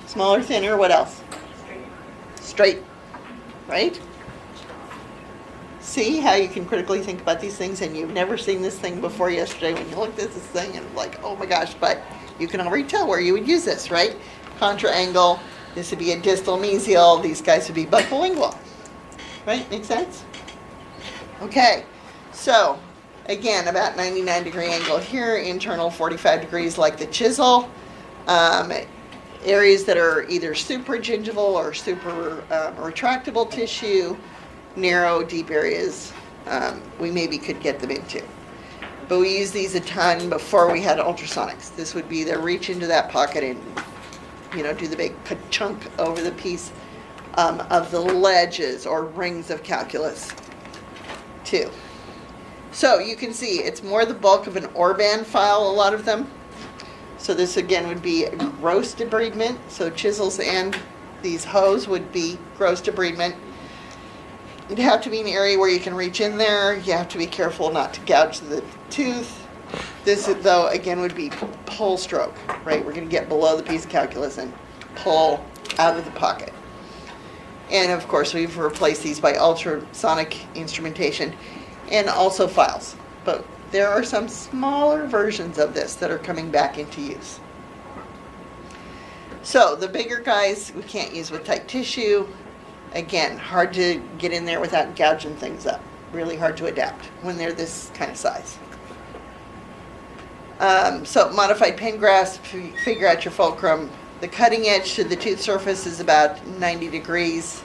Smaller, thinner. What else? Straight. Right? See how you can critically think about these things, and you've never seen this thing before yesterday when you looked at this thing and like, oh my gosh, but you can already tell where you would use this, right? Contra angle. This would be a distal mesial. These guys would be buccolingual. Right? Make sense? Okay, so again, about 99-degree angle here, internal 45 degrees like the chisel. Areas that are either super gingival or super retractable tissue, narrow, deep areas, we maybe could get them into. But we used these a ton before we had ultrasonics. This would be the reach into that pocket and, do the big chunk over the piece of the ledges or rings of calculus, too. So you can see it's more the bulk of an Orban file, a lot of them. So this again would be gross debridement. So chisels and these hoes would be gross debridement. It'd have to be an area where you can reach in there. You have to be careful not to gouge the tooth. This, though, again, would be pull stroke, right? We're going to get below the piece of calculus and pull out of the pocket. And, of course, we've replaced these by ultrasonic instrumentation and also files. But there are some smaller versions of this that are coming back into use. So the bigger guys we can't use with tight tissue. Again, hard to get in there without gouging things up. Really hard to adapt when they're this kind of size. So modified pen grasp, figure out your fulcrum. The cutting edge to the tooth surface is about 90 degrees.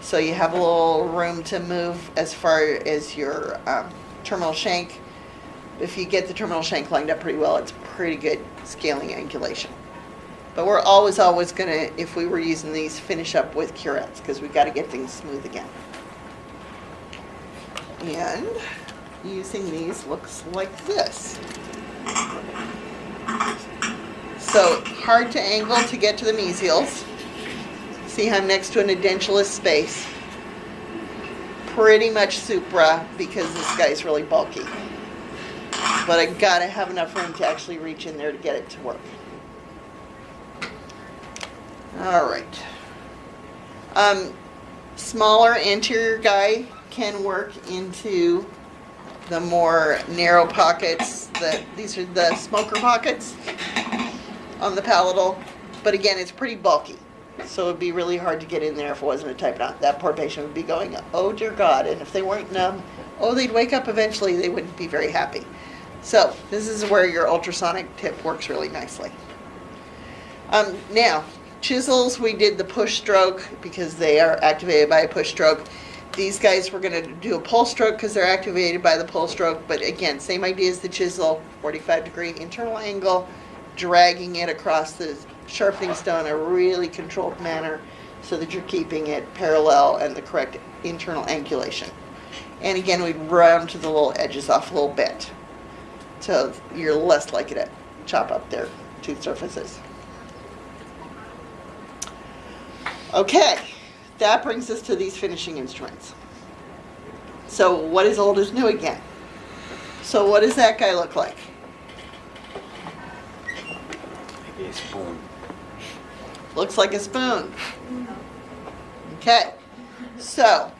So you have a little room to move as far as your terminal shank. If you get the terminal shank lined up pretty well, it's pretty good scaling angulation. But we're always going to, if we were using these, finish up with curettes because we've got to get things smooth again. And using these looks like this. So hard to angle to get to the mesials. See how I'm next to an edentulous space. Pretty much supra because this guy's really bulky. But I gotta have enough room to actually reach in there to get it to work. All right. Smaller anterior guy can work into the more narrow pockets. These are the smoker pockets on the palatal. But again, it's pretty bulky. So it'd be really hard to get in there if it wasn't a tight knot. That poor patient would be going, oh dear God. And if they weren't numb, they'd wake up eventually. They wouldn't be very happy. So this is where your ultrasonic tip works really nicely. Now, chisels, we did the push stroke because they are activated by a push stroke. These guys we're going to do a pull stroke because they're activated by the pull stroke. But again, same idea as the chisel, 45-degree internal angle, dragging it across the sharpening stone in a really controlled manner so that you're keeping it parallel and the correct internal angulation. And again, we'd round to the little edges off a little bit so you're less likely to chop up their tooth surfaces. Okay, that brings us to these finishing instruments. So what is old is new again? So what does that guy look like? Like a spoon. Looks like a spoon. Okay, so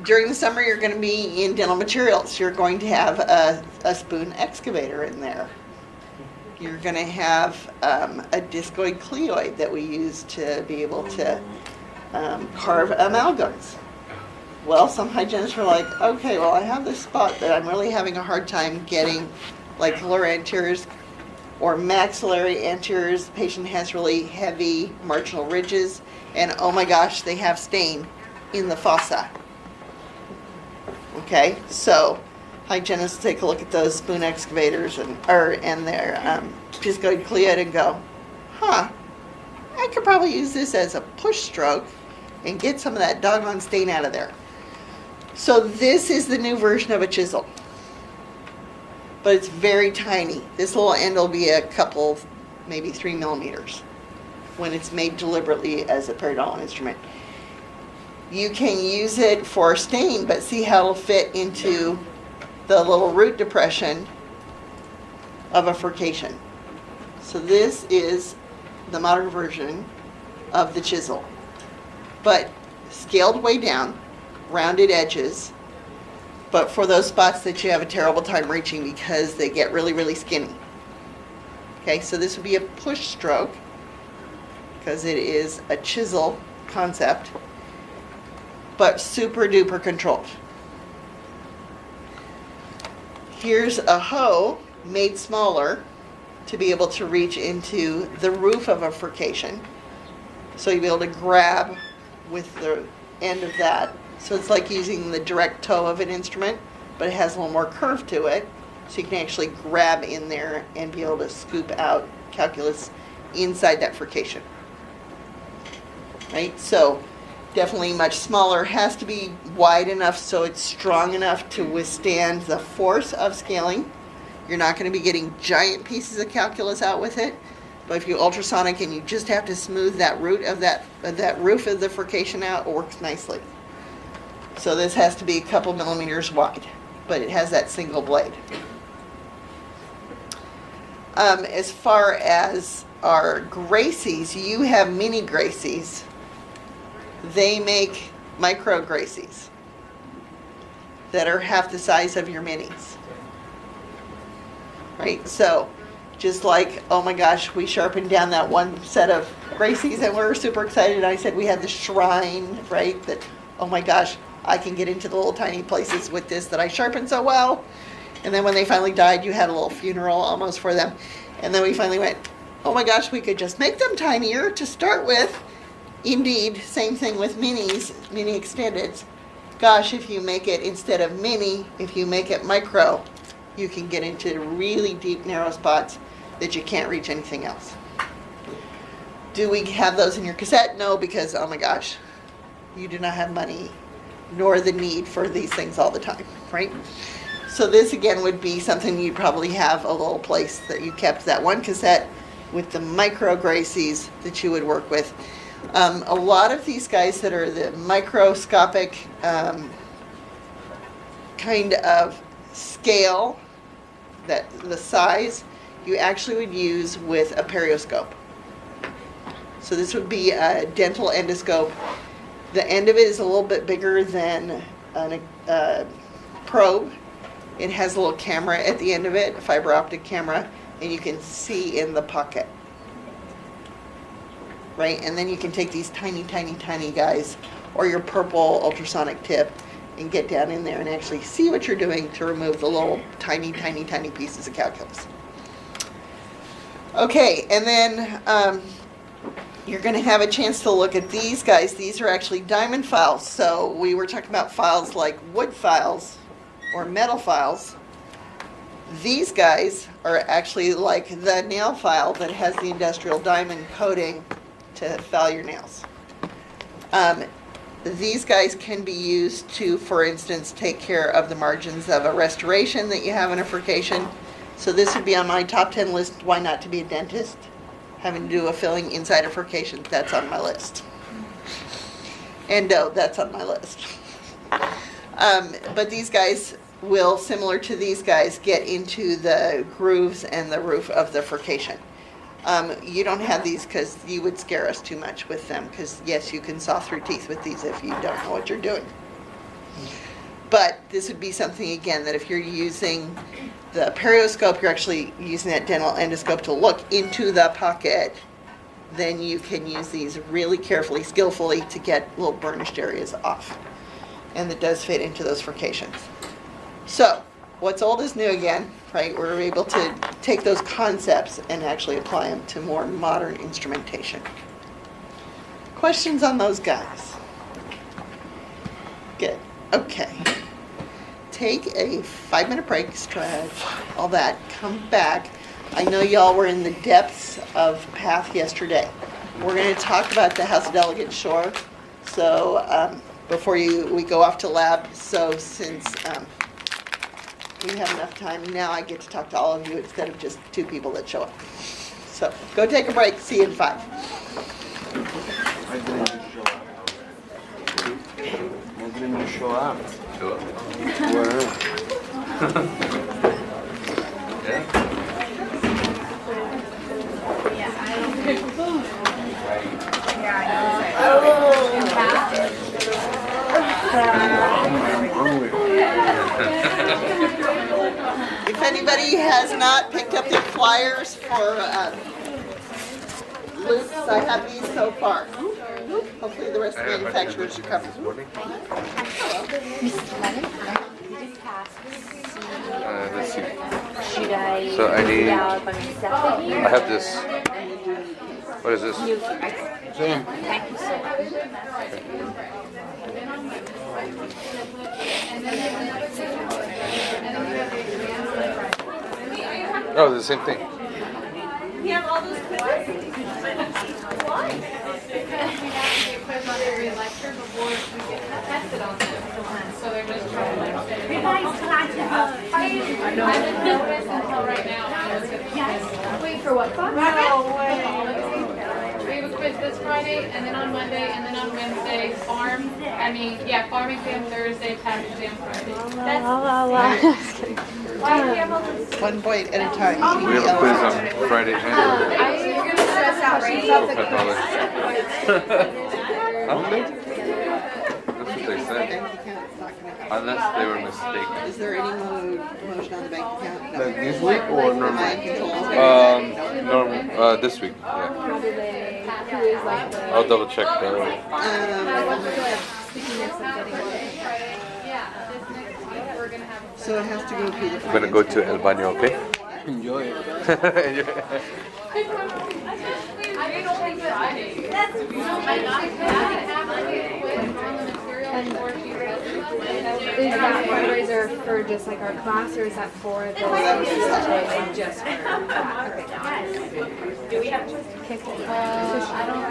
during the summer you're going to be in dental materials. You're going to have a spoon excavator in there. You're going to have a discoid cleoid that we use to be able to carve amalgams. Well, some hygienists were like, okay, well, I have this spot that I'm really having a hard time getting, like lower anteriors or maxillary anteriors. The patient has really heavy marginal ridges, and oh my gosh, they have stain in the fossa. Okay, so hygienists take a look at those spoon excavators and their discoid cleoid and go, I could probably use this as a push stroke and get some of that doggone stain out of there. So this is the new version of a chisel. But it's very tiny. This little end will be a couple, maybe 3 millimeters when it's made deliberately as a periodontal instrument. You can use it for stain, but see how it'll fit into the little root depression of a furcation. So this is the modern version of the chisel, but scaled way down, rounded edges, but for those spots that you have a terrible time reaching because they get really, really skinny. Okay, so this would be a push stroke because it is a chisel concept, but super duper controlled. Here's a hoe made smaller to be able to reach into the roof of a furcation. So you'll be able to grab with the end of that. So it's like using the direct toe of an instrument, but it has a little more curve to it. So you can actually grab in there and be able to scoop out calculus inside that furcation. Right? So definitely much smaller. Has to be wide enough so it's strong enough to withstand the force of scaling. You're not going to be getting giant pieces of calculus out with it. But if you ultrasonic and you just have to smooth that root of that roof of the furcation out, it works nicely. So this has to be a couple millimeters wide, but it has that single blade. As far as our Gracies, you have mini Gracies. They make micro Gracies that are half the size of your minis. Right? So just like, oh my gosh, we sharpened down that one set of Gracies and we were super excited. I said we had the shrine, right? That, oh my gosh, I can get into the little tiny places with this that I sharpened so well. And then when they finally died, you had a little funeral almost for them. And then we finally went, oh my gosh, we could just make them tinier to start with. Indeed, same thing with minis, mini extendeds. Gosh, if you make it instead of mini, if you make it micro, you can get into really deep, narrow spots that you can't reach anything else. Do we have those in your cassette? No, because, oh my gosh, you do not have money nor the need for these things all the time, right? So this again would be something you'd probably have a little place that you kept that one cassette with the micro Gracies that you would work with. A lot of these guys that are the microscopic kind of scale, that the size, you actually would use with a perioscope. So this would be a dental endoscope. The end of it is a little bit bigger than a probe. It has a little camera at the end of it, a fiber optic camera, and you can see in the pocket. Right? And then you can take these tiny, tiny, tiny guys, or your purple ultrasonic tip, and get down in there and actually see what you're doing to remove the little tiny, tiny, tiny pieces of calculus. Okay, and then you're going to have a chance to look at these guys. These are actually diamond files. So we were talking about files like wood files or metal files. These guys are actually like the nail file that has the industrial diamond coating to file your nails. These guys can be used to, for instance, take care of the margins of a restoration that you have in a furcation. So this would be on my top 10 list, why not to be a dentist? Having to do a filling inside a furcation, that's on my list. Endo, that's on my list. But these guys will, similar to these guys, get into the grooves and the roof of the furcation. You don't have these because you would scare us too much with them, because yes, you can saw through teeth with these if you don't know what you're doing. But this would be something, again, that if you're using the perioscope, you're actually using that dental endoscope to look into the pocket, then you can use these really carefully, skillfully to get little burnished areas off. And it does fit into those furcations. So, what's old is new again, right? We're able to take those concepts and actually apply them to more modern instrumentation. Questions on those guys? Good. Okay. Take a 5-minute break, stretch, all that. Come back. I know y'all were in the depths of PATH yesterday. We're going to talk about the House of Delegates Shore. So before we go off to lab, so since we have enough time, now I get to talk to all of you instead of just 2 people that show up. So go take a break. See you in 5. Why didn't you show up? Why didn't you show up? Sure. Where? If anybody has not picked up their flyers for loops, I have these so far. Hopefully the rest of the manufacturers are covered. Let's see. Should I? So I need. By myself? I have this. What is this? Same. Thank you so much. Oh, the same thing. You have all those quizzes? Wait for what? No way. We have a quiz this Friday, and then on Monday, and then on Wednesday, farm exam Thursday, tax exam Friday. Why do we have all this? One point at a time. We have a quiz on Friday and You're gonna stress out, right? That's what they said. Unless they were mistaken. Is there any motion on the bank account? No. Like this week or Am I normal? in control? Normal. This week. Yeah. I'll double check that way. So it has to go through the. I'm gonna go to El Baño, okay? Enjoy it. I mean, only Friday. Is that fundraiser for just like our class, or is that for the just for Do we have I don't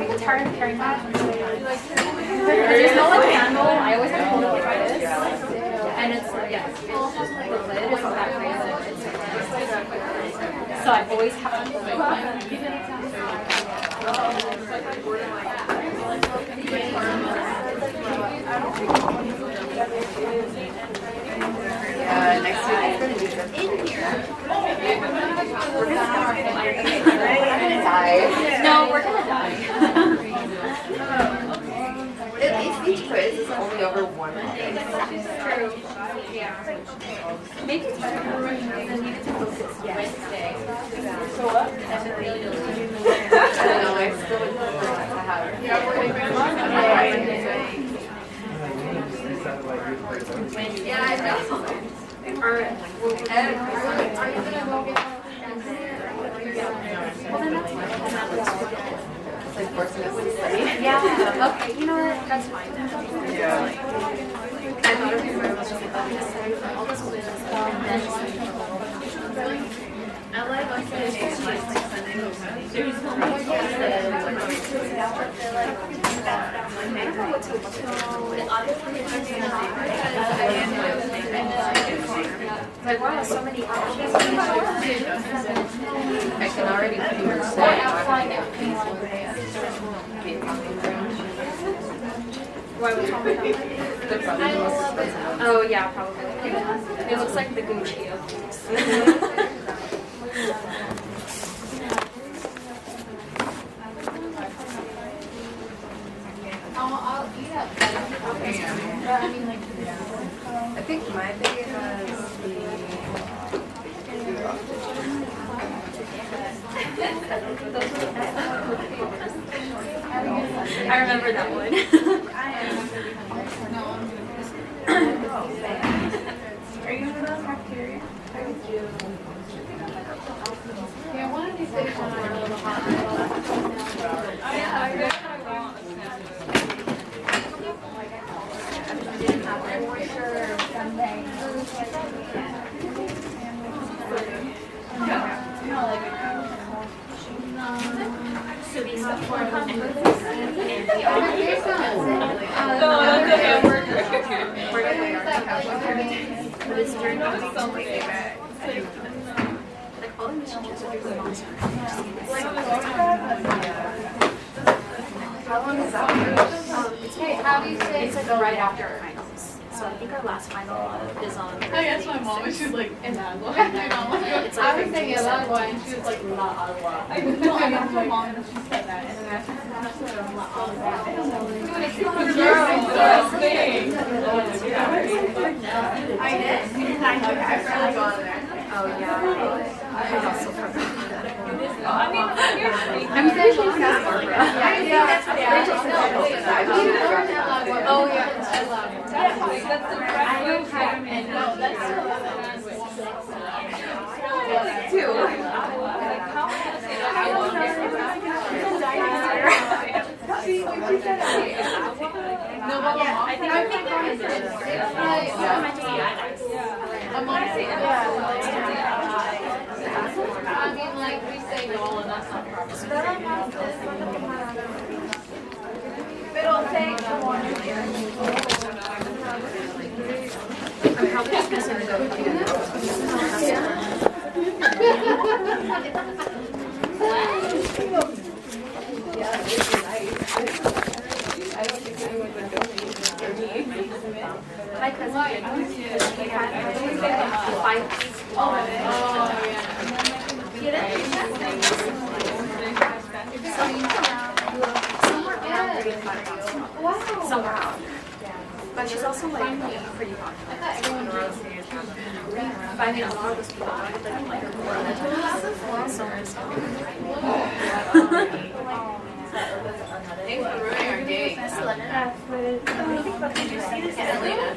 I'm tired of carrying that. There's no like handle. I always have to hold it like this. And it's the lid is that crazy. So I always have to hold Next week is going to be good. No, we're gonna die. At least each quiz is only over 1 day. True. Yeah. Maybe it's better. Then you get to focus Wednesday. So what? I don't know, I still would prefer to have. Yeah, I know. Are you gonna go get well, then that's fine. It's like forcing us to study. Yeah, okay, you know what, that's fine. I thought of you was just I like when it's there's no like wow, so many options. I can already pretty much say Why was wrong with the probably the most expensive. Oh yeah, probably. It looks like the Gucci of books. I'll eat up. Okay. But I mean, like, I think my big has I remember that one. Are you in the cafeteria? Yeah, one of these days when we're a little hot. So these are for and the but it's during the like all the messages are really long. How long is that? It's like right after our finals. So I think our last final is on. I guess my mom was just like in that one. It's I like was saying that one, and she was like, la Allah. I know, I asked my mom and she said that, and then I said, la Allah. I did. I've really gone there. oh yeah. I also forgot that. I'm saying she's not Barbara. I think that's what Rachel said. Oh, yeah, I love it. Two. No, but I think I mean, like, we say no, and that's not proper. Pero say I'm probably just gonna go with you. My cousin, he had 5 Oh, yeah. Get it? Somewhere around 35 pounds. Somewhere around. But she's also like pretty popular. But I mean, a lot of those people don't get like so Thanks for ruining our date. Elena.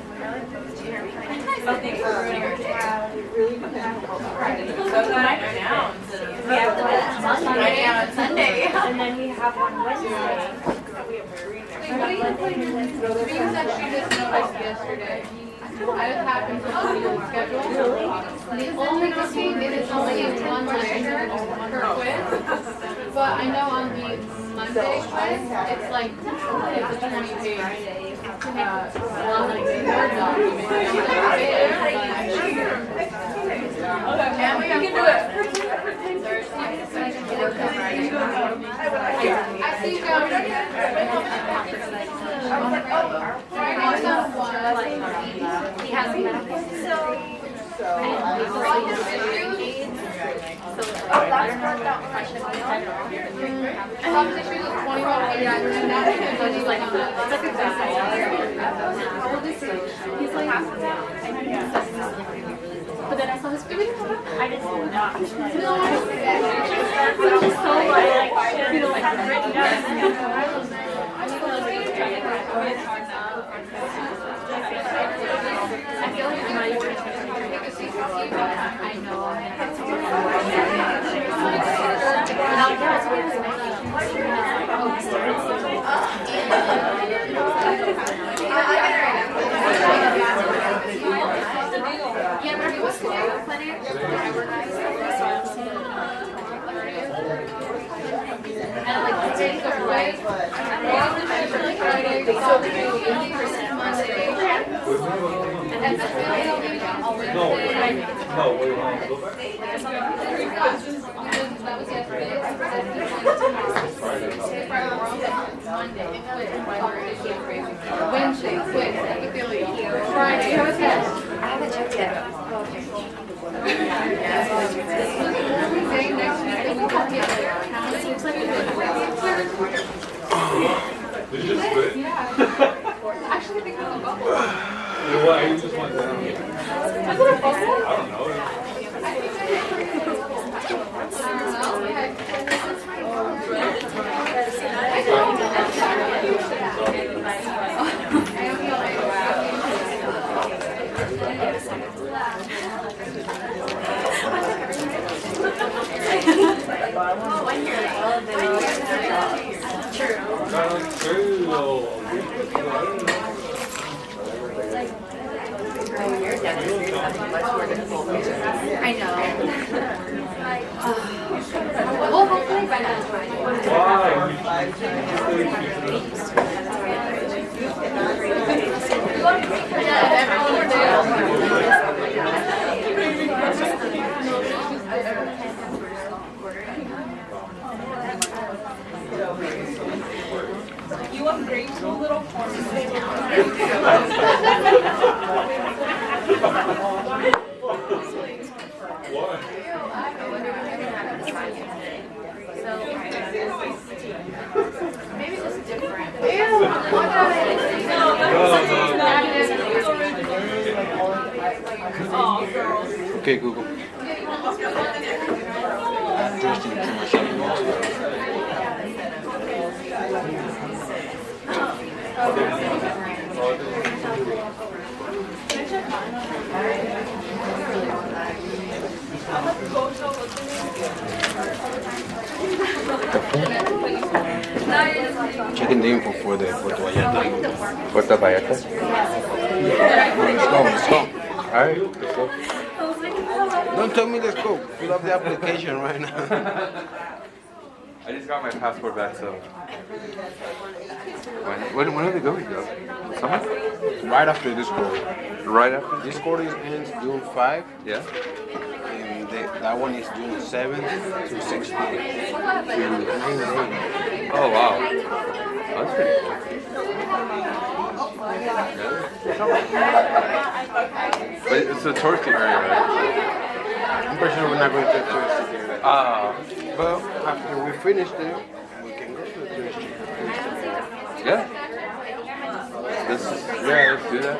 Thanks for ruining our date. It really depends. So glad I know now instead of We have the writing out on Sunday. and then we have on Wednesday. Things that she just noticed yesterday. I just happened to see the schedule. The only thing is only in one lecture per quiz. But I know on the Monday quiz, it's like it's a 20-page Word document. And we can do it. I think He has medical. So, And we already have hearing aids. So I don't know if I should have competition is 21 days. Yeah, and that is like it's like a best He's like half down. But then I saw his video. I just did not. But I was so like, you know, like I've written down. I feel like I'm not even I know I'm gonna have to Yeah, Ruby, what's the name of the clinic? And like the days are right. Friday, Saturday, 80% Monday. And that's really only on Wednesday. No, we want to go back. That was yesterday. Monday, Wednesday, quick, Friday, test. I haven't checked yet. Wednesday, next week, we'll have to get there. It seems like a Did you just quit? Yeah. Actually, I think I'm a bubble. Why you just went down? Was it a bubble? I don't know. I know. Well, hopefully by that You upgrade to a little Maybe it's just different. Okay, Google. Dressed in too much animals. Checking the info for the Puerto Vallarta. Puerto Vallarta? Let's go, let's go. Alright, let's go. Don't tell me let's go. Fill up the application right now. I just got my passport back, so. When are they going, though? Summer? Right after this quarter. Right after? This quarter ends June 5, Yeah? and that one is June 7th to 16th. 9 days. Oh, wow. That's pretty cool. But it's a touristy area, right? I'm pretty sure we're not going to the touristy area. But after we finish there, we can go to the touristy area. Yeah. Let's do that.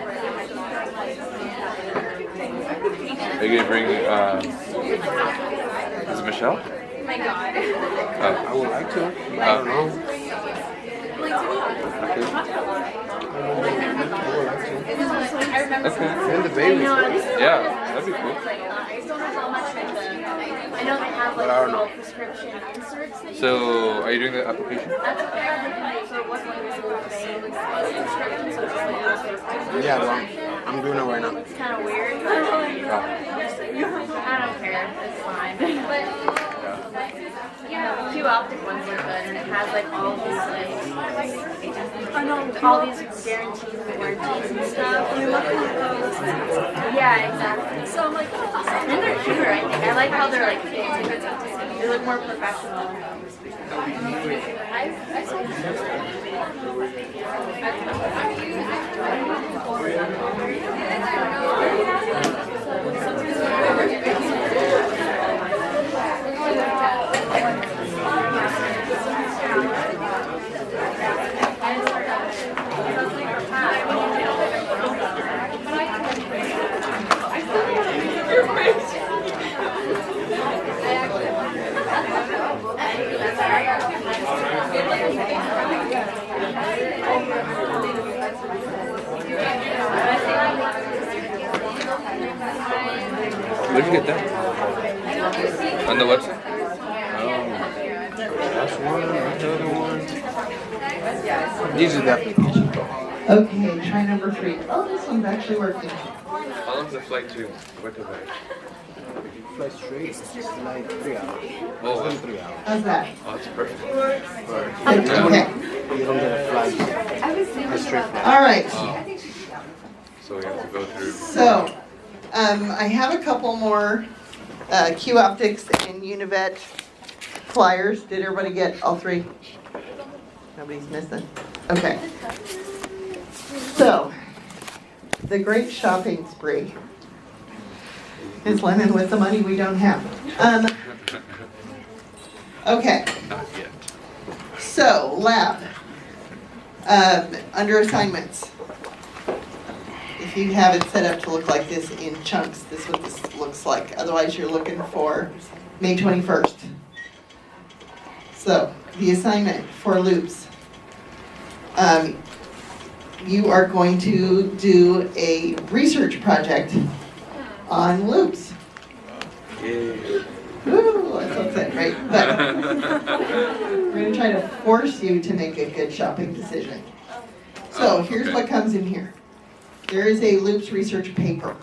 Are you gonna bring, is it Michelle? Oh my god. I would like to. I don't know. I remember. Okay. And the baby. Yeah, that'd be cool. I just don't know how much like the. I know they have But like I don't know. little prescription inserts that you So, are you doing the application? That's what they're looking for. It wasn't like this little thing. It's prescription, so it's just like Yeah, well, I'm doing it right now. it's kind of weird. But I don't care. It's fine. But the Q Optic ones are good, and it has like all these like all these guarantees and warranties and stuff. Yeah, exactly. So I'm like, and they're cuter. I think I like how they're like they look more professional. Where'd you get that? On the website? That's one, that's the other one. These are the application. Okay, try number 3. Oh, this one's actually working. How long's the flight to Puerto Vallarta? If you fly straight, it's like 3 hours. Oh, Less wow. than 3 hours. How's that? Oh, that's perfect. Okay. You don't get a flight. A straight flight. All right. So we have to go through. So, I have a couple more Q Optics and Univet flyers. Did everybody get all 3? Nobody's missing? Okay. So, the great shopping spree is Lennon with the money we don't have. Okay. Not yet. So, lab, under assignments, if you have it set up to look like this in chunks, this is what this looks like. Otherwise, you're looking for May 21st. So, the assignment for loops. you are going to do a research project on loops. Woo, that's so exciting, right? But we're going to try to force you to make a good shopping decision. So here's what comes in here. There is a loops research paper.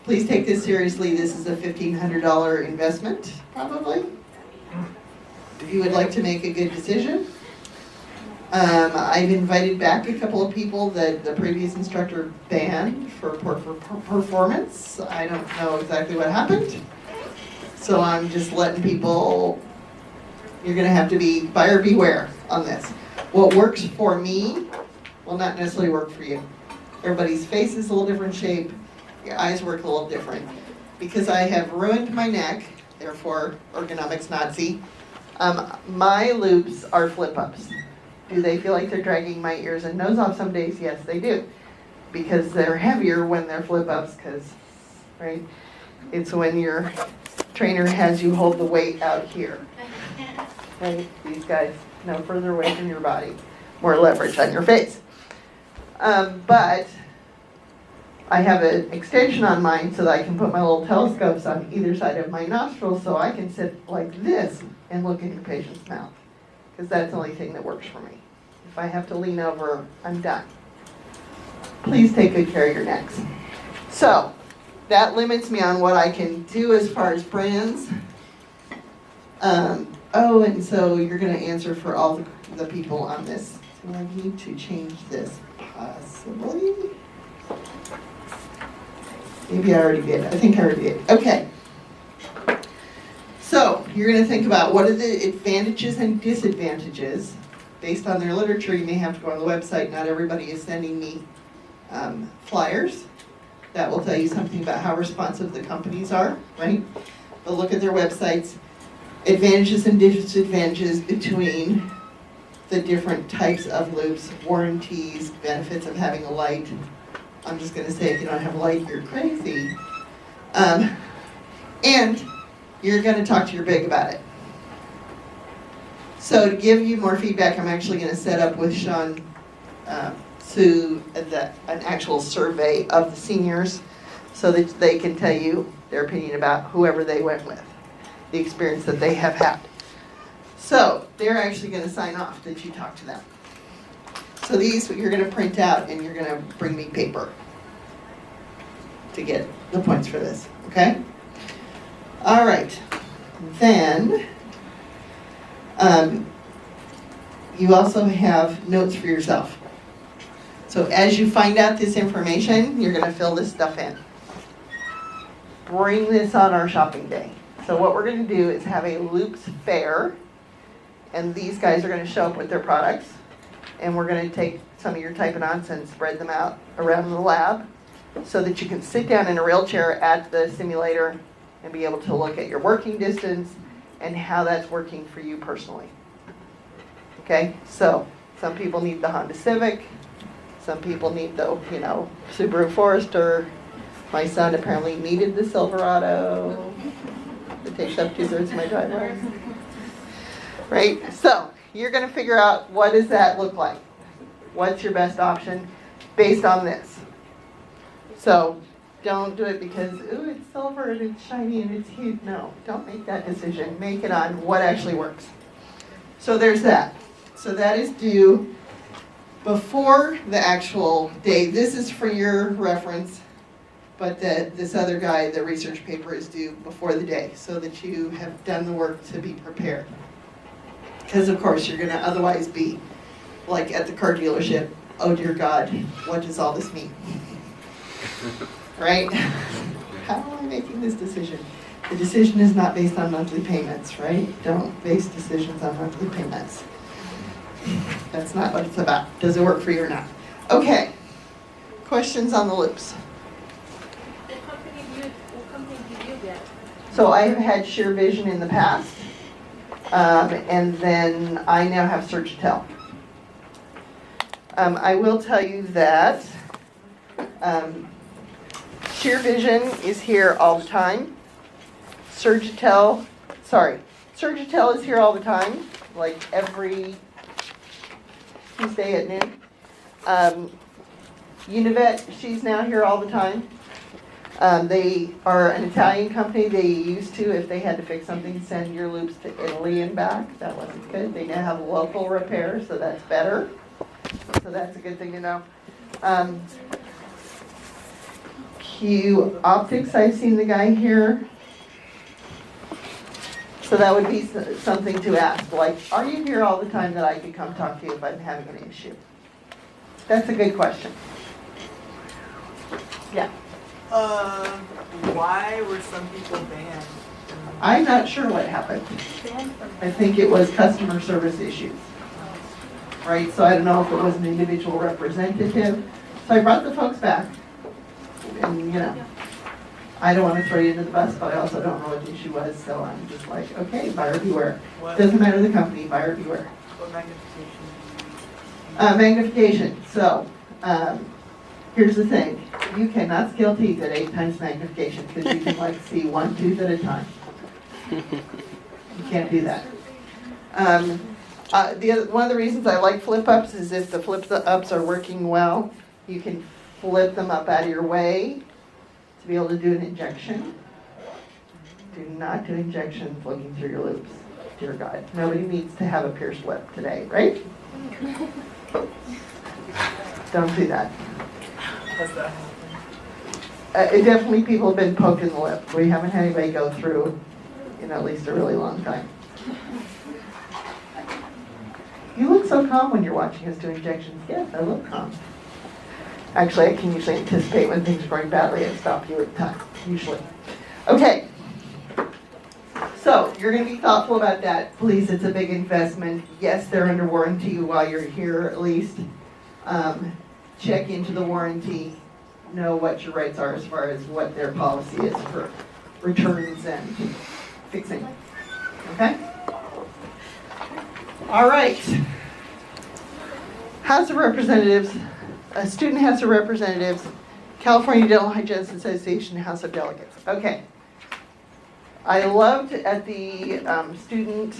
Please take this seriously. This is a $1,500 investment, probably. You would like to make a good decision. I've invited back a couple of people that the previous instructor banned for performance. I don't know exactly what happened. So I'm just letting people, you're going to have to be buyer beware on this. What works for me will not necessarily work for you. Everybody's face is a little different shape. Your eyes work a little different. Because I have ruined my neck, therefore ergonomics Nazi, my loops are flip-ups. Do they feel like they're dragging my ears and nose off some days? Yes, they do. Because they're heavier when they're flip-ups, because, right? It's when your trainer has you hold the weight out here. Right? These guys, no further away from your body. More leverage on your face. But I have an extension on mine so that I can put my little telescopes on either side of my nostrils so I can sit like this and look in your patient's mouth. Because that's the only thing that works for me. If I have to lean over, I'm done. Please take good care of your necks. So, that limits me on what I can do as far as brands. And so you're going to answer for all the people on this. So I need to change this, possibly. Maybe I already did. I think I already did. Okay. So, you're going to think about what are the advantages and disadvantages. Based on their literature, you may have to go on the website. Not everybody is sending me flyers. That will tell you something about how responsive the companies are, right? But look at their websites. Advantages and disadvantages between the different types of loops, warranties, benefits of having a light. I'm just going to say if you don't have a light, you're crazy. And you're going to talk to your big about it. So to give you more feedback, I'm actually going to set up with Sean Sue an actual survey of the seniors so that they can tell you their opinion about whoever they went with, the experience that they have had. So they're actually going to sign off that you talk to them. So these you're going to print out and you're going to bring me paper to get the points for this, okay? All right, then you also have notes for yourself. So as you find out this information, you're going to fill this stuff in. Bring this on our shopping day. So what we're going to do is have a loops fair, and these guys are going to show up with their products, and we're going to take some of your type-it-ons and spread them out around the lab so that you can sit down in a real chair at the simulator and be able to look at your working distance and how that's working for you personally. Okay, so some people need the Honda Civic, some people need the, Subaru Forester. My son apparently needed the Silverado. It takes up 2/3 of my driveway. Right, so you're going to figure out what does that look like. What's your best option based on this? So don't do it because, ooh, it's silver and it's shiny and it's huge. No, don't make that decision. Make it on what actually works. So there's that. So that is due before the actual day. This is for your reference, but this other guy, the research paper, is due before the day so that you have done the work to be prepared. Because, of course, you're going to otherwise be like at the car dealership, oh dear God, what does all this mean? Right? How am I making this decision? The decision is not based on monthly payments, right? Don't base decisions on monthly payments. That's not what it's about. Does it work for you or not? Okay. Questions on the loops? What company did you get? So I have had Sheer Vision in the past, and then I now have Surgitel. I will tell you that Sheer Vision is here all the time. Surgitel is here all the time, like every Tuesday at noon. Univet, she's now here all the time. They are an Italian company. They used to, if they had to fix something, send your loops to Italy and back. That wasn't good. They now have local repair, so that's better. So that's a good thing to know. Q Optics, I've seen the guy here. So that would be something to ask, like, are you here all the time that I could come talk to you if I'm having an issue? That's a good question. Yeah. Why were some people banned? I'm not sure what happened. I think it was customer service issues. Right, so I don't know if it was an individual representative. So I brought the folks back. And, you know, I don't want to throw you into the bus, but I also don't know what the issue was. So I'm just like, okay, buyer beware. Doesn't matter the company, buyer beware. What magnification? Magnification. So, here's the thing. You cannot scale teeth at 8 times magnification because you can like see one tooth at a time. You can't do that. One of the reasons I like flip-ups is if the flip-ups are working well, you can flip them up out of your way to be able to do an injection. Do not do injections looking through your loops. Dear God, nobody needs to have a pierced lip today, right? Don't do that. Has that happened? Definitely people have been poked in the lip. We haven't had anybody go through, at least a really long time. You look so calm when you're watching us do injections. Yes, I look calm. Actually, I can usually anticipate when things are going badly and stop you at the time, usually. Okay. So, you're going to be thoughtful about that. Please, it's a big investment. Yes, they're under warranty while you're here, at least. Check into the warranty. Know what your rights are as far as what their policy is for returns and fixing. Okay? All right. House of Representatives, Student House of Representatives, California Dental Hygienists Association House of Delegates. Okay. I loved at the student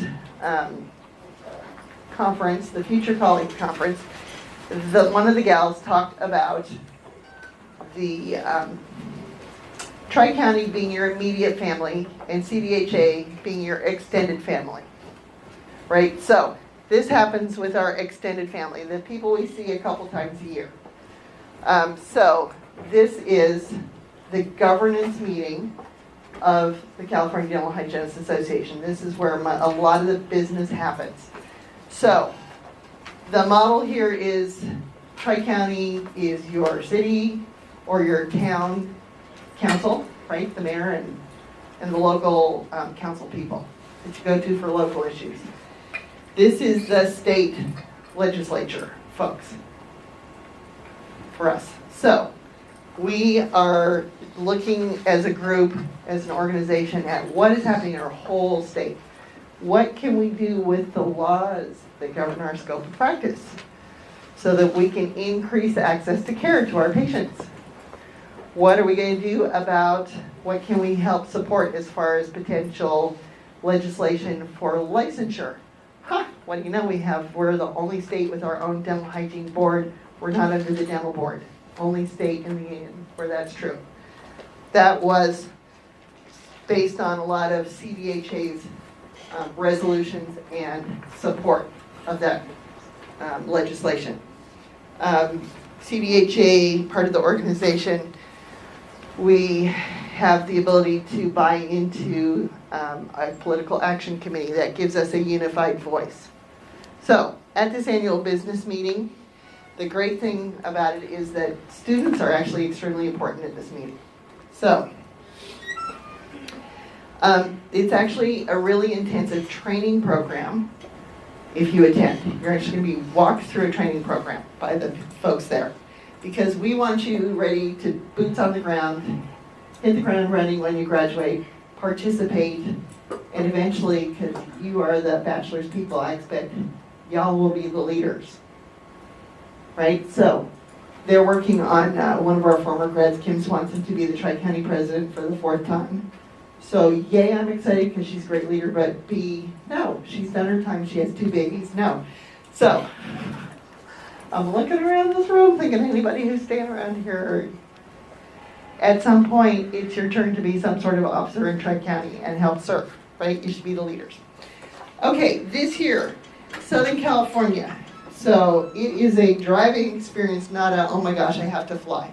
conference, the Future Colleagues Conference, one of the gals talked about the Tri-County being your immediate family and CDHA being your extended family. Right? So, this happens with our extended family, the people we see a couple times a year. So, this is the governance meeting of the California Dental Hygienists Association. This is where a lot of the business happens. So, the model here is Tri-County is your city or your town council, right? The mayor and the local council people that you go to for local issues. This is the state legislature, folks, for us. So, we are looking as a group, as an organization, at what is happening in our whole state. What can we do with the laws that govern our scope of practice so that we can increase access to care to our patients? What are we going to do about what can we help support as far as potential legislation for licensure? What do you know? We're the only state with our own dental hygiene board. We're not under the dental board. Only state in the union where that's true. That was based on a lot of CDHA's resolutions and support of that legislation. CDHA, part of the organization, we have the ability to buy into a political action committee that gives us a unified voice. So, at this annual business meeting, the great thing about it is that students are actually extremely important at this meeting. So, it's actually a really intensive training program if you attend. You're actually going to be walked through a training program by the folks there. Because we want you ready to boots on the ground, hit the ground running when you graduate, participate, and eventually, because you are the bachelor's people, I expect y'all will be the leaders. Right? So, they're working on one of our former grads, Kim Swanson, to be the Tri-County president for the 4th time. So, yay, I'm excited because she's a great leader, but B, no, she's done her time, she has 2 babies, no. So, I'm looking around this room thinking anybody who's staying around here, at some point, it's your turn to be some sort of officer in Tri-County and help serve, right? You should be the leaders. Okay, this here, Southern California. So it is a driving experience, not a, oh my gosh, I have to fly.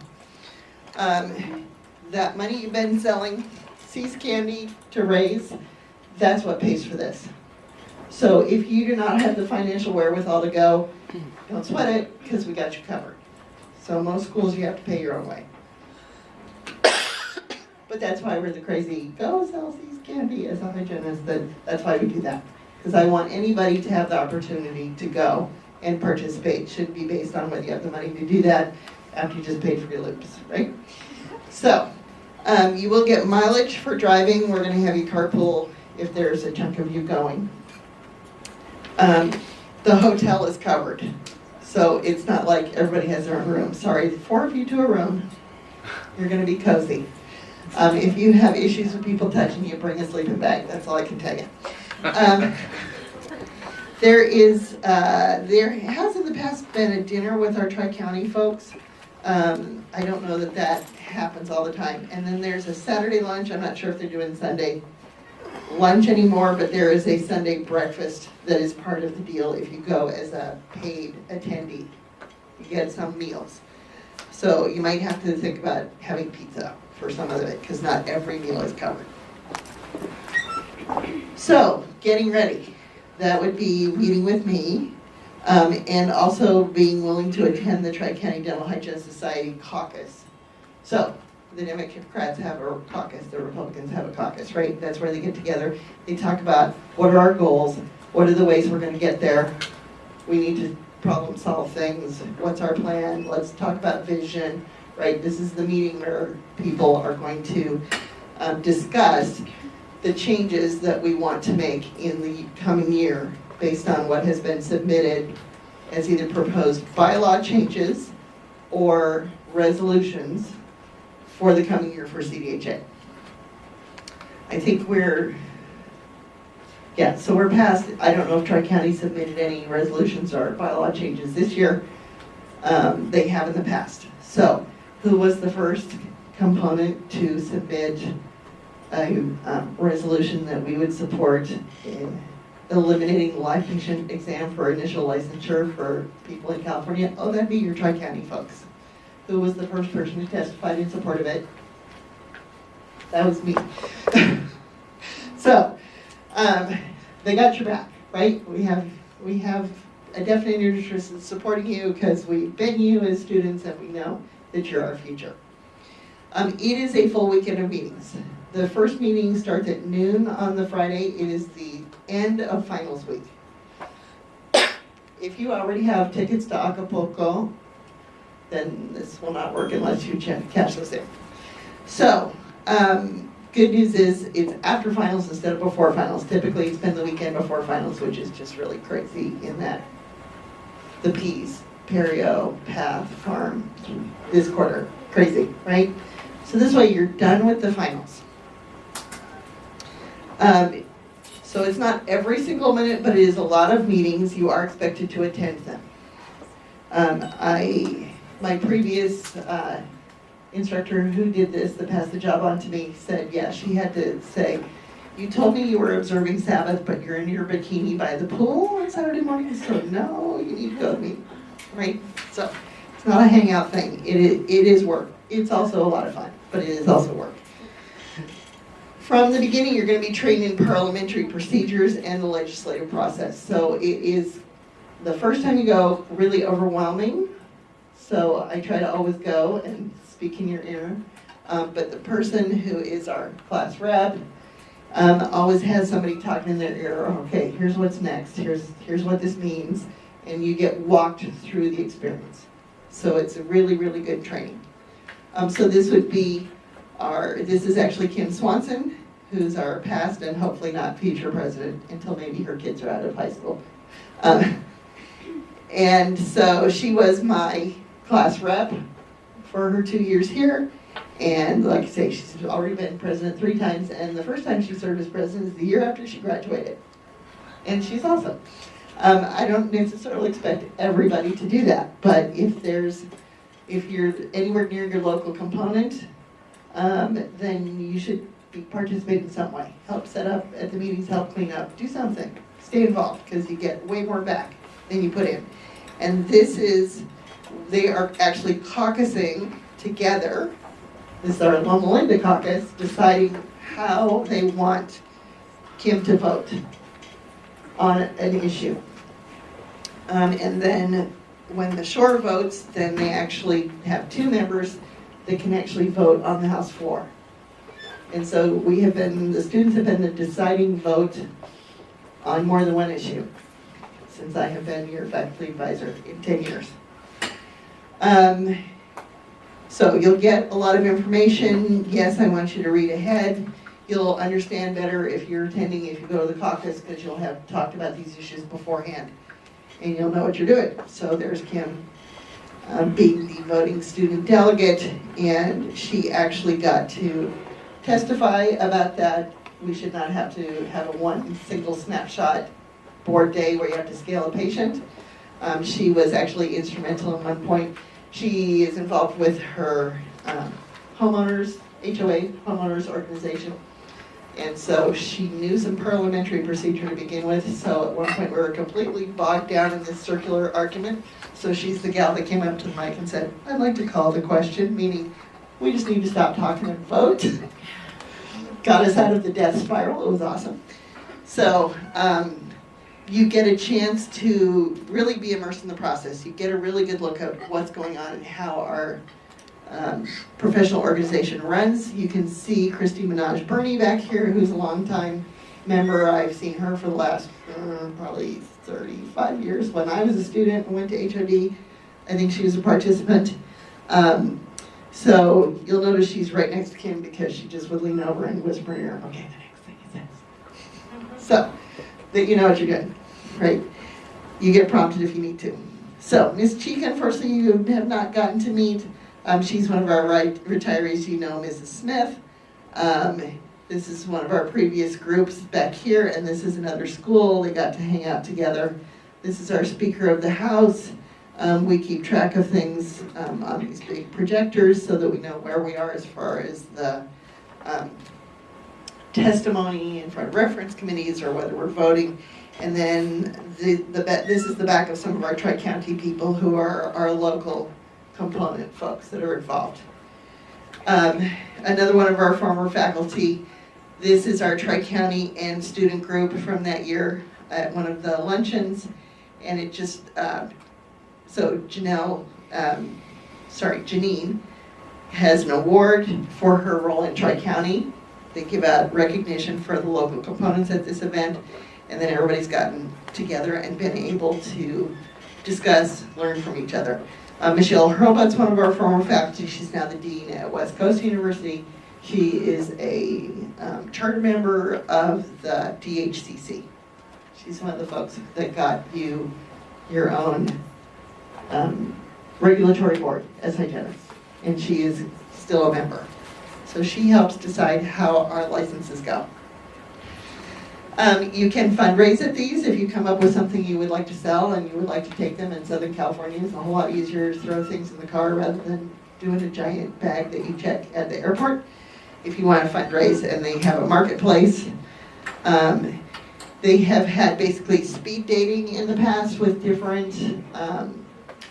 That money you've been selling, See's Candy to raise, that's what pays for this. So if you do not have the financial wherewithal to go, don't sweat it, because we got you covered. So most schools you have to pay your own way. But that's why we're the crazy, go sell See's Candy as on agendas, that's why we do that. Because I want anybody to have the opportunity to go and participate. Shouldn't be based on whether you have the money to do that after you just paid for your loops, right? So, you will get mileage for driving. We're going to have you carpool if there's a chunk of you going. The hotel is covered. So it's not like everybody has their own room. Sorry, 4 of you to a room. You're going to be cozy. If you have issues with people touching you, bring a sleeping bag. That's all I can tell you. There has in the past been a dinner with our Tri-County folks. I don't know that happens all the time. And then there's a Saturday lunch. I'm not sure if they're doing Sunday lunch anymore, but there is a Sunday breakfast that is part of the deal if you go as a paid attendee. You get some meals. So you might have to think about having pizza for some of it, because not every meal is covered. So, getting ready. That would be meeting with me, and also being willing to attend the Tri-County Dental Hygiene Society caucus. So, the Democrats have a caucus, the Republicans have a caucus, right? That's where they get together. They talk about what are our goals, what are the ways we're going to get there. We need to problem solve things. What's our plan? Let's talk about vision, right? This is the meeting where people are going to discuss the changes that we want to make in the coming year based on what has been submitted as either proposed bylaw changes or resolutions for the coming year for CDHA. I think we're past, I don't know if Tri-County submitted any resolutions or bylaw changes this year. They have in the past. So, who was the first component to submit a resolution that we would support eliminating live patient exam for initial licensure for people in California? Oh, that'd be your Tri-County folks. Who was the first person who testified in support of it? That was me. So, they got your back, right? We have a definite interest in supporting you because we've been you as students and we know that you're our future. It is a full weekend of meetings. The first meeting starts at noon on the Friday. It is the end of finals week. If you already have tickets to Acapulco, then this will not work unless you cash those in. So, good news is it's after finals instead of before finals. Typically it's been the weekend before finals, which is just really crazy in that the P's, Perio, Path, Farm, this quarter. Crazy, right? So this way you're done with the finals. So it's not every single minute, but it is a lot of meetings. You are expected to attend them. My previous instructor who did this, that passed the job on to me, said, yeah, she had to say, you told me you were observing Sabbath, but you're in your bikini by the pool on Saturday morning, so no, you need to go to meeting, right? So it's not a hangout thing. It is work. It's also a lot of fun, but it is also work. From the beginning, you're going to be trained in parliamentary procedures and the legislative process. So it is, the first time you go, really overwhelming. So I try to always go and speak in your ear. But the person who is our class rep always has somebody talking in their ear. Okay, here's what's next. Here's what this means. And you get walked through the experience. So it's a really, really good training. So this would be this is actually Kim Swanson, who's our past and hopefully not future president until maybe her kids are out of high school. And so she was my class rep for her 2 years here. And like I say, she's already been president 3 times. And the first time she served as president is the year after she graduated. And she's awesome. I don't necessarily expect everybody to do that, but if you're anywhere near your local component, then you should participate in some way. Help set up at the meetings, help clean up, do something. Stay involved, because you get way more back than you put in. And they are actually caucusing together. This is our Loma Linda caucus, deciding how they want Kim to vote on an issue. And then when the Shore votes, then they actually have 2 members that can actually vote on the House floor. And so the students have been the deciding vote on more than one issue since I have been your faculty advisor in 10 years. So you'll get a lot of information. Yes, I want you to read ahead. You'll understand better if you're attending, if you go to the caucus, because you'll have talked about these issues beforehand. And you'll know what you're doing. So there's Kim being the voting student delegate, and she actually got to testify about that. We should not have to have a one single snapshot board day where you have to scale a patient. She was actually instrumental in one point. She is involved with her homeowners, HOA, homeowners organization. And so she knew some parliamentary procedure to begin with. So at one point we were completely bogged down in this circular argument. So she's the gal that came up to the mic and said, I'd like to call the question, meaning we just need to stop talking and vote. Got us out of the death spiral. It was awesome. So you get a chance to really be immersed in the process. You get a really good look at what's going on and how our professional organization runs. You can see Christy Minaj-Burney back here, who's a longtime member. I've seen her for the last probably 35 years. When I was a student and went to HOD, I think she was a participant. So you'll notice she's right next to Kim because she just would lean over and whisper in her ear, okay, the next thing is this. So that you know what you're doing, right? You get prompted if you need to. So Ms. Chica, unfortunately, you have not gotten to meet. She's one of our retirees. You know Mrs. Smith. This is one of our previous groups back here, and this is another school. They got to hang out together. This is our Speaker of the House. We keep track of things on these big projectors so that we know where we are as far as the testimony in front of reference committees or whether we're voting. And then this is the back of some of our Tri-County people who are our local component folks that are involved. Another one of our former faculty, this is our Tri-County and student group from that year at one of the luncheons. And it just, so Janine has an award for her role in Tri-County. They give out recognition for the local components at this event, and then everybody's gotten together and been able to discuss, learn from each other. Michelle Hurlbutt's one of our former faculty. She's now the dean at West Coast University. She is a charter member of the DHCC. She's one of the folks that got you your own regulatory board as hygienist, and she is still a member. So she helps decide how our licenses go. You can fundraise at these if you come up with something you would like to sell and you would like to take them. In Southern California, it's a whole lot easier to throw things in the car rather than doing a giant bag that you check at the airport. If you want to fundraise, and they have a marketplace. They have had basically speed dating in the past with different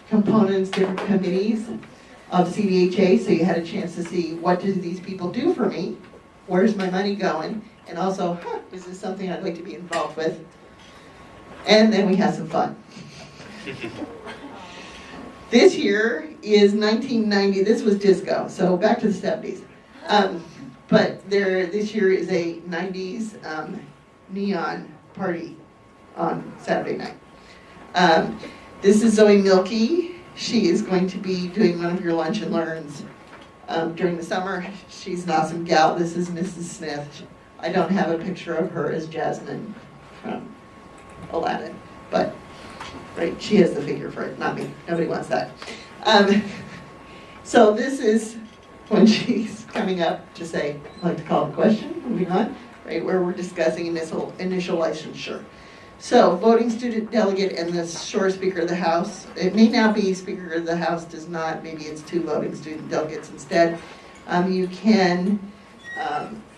components, different committees of CDHA, so you had a chance to see what do these people do for me, where's my money going, and also, is this something I'd like to be involved with? And then we had some fun. This year is 1990, this was disco, so back to the 70s. But this year is a 90s neon party on Saturday night. This is Zoe Milkey. She is going to be doing one of your lunch and learns during the summer. She's an awesome gal. This is Mrs. Smith. I don't have a picture of her as Jasmine from Aladdin, but right, she has the figure for it, not me. Nobody wants that. So this is when she's coming up to say, I'd like to call the question, moving on, right, where we're discussing initial licensure. So, voting student delegate and the Shore Speaker of the House. It may not be Speaker of the House does not, maybe it's 2 voting student delegates instead. You can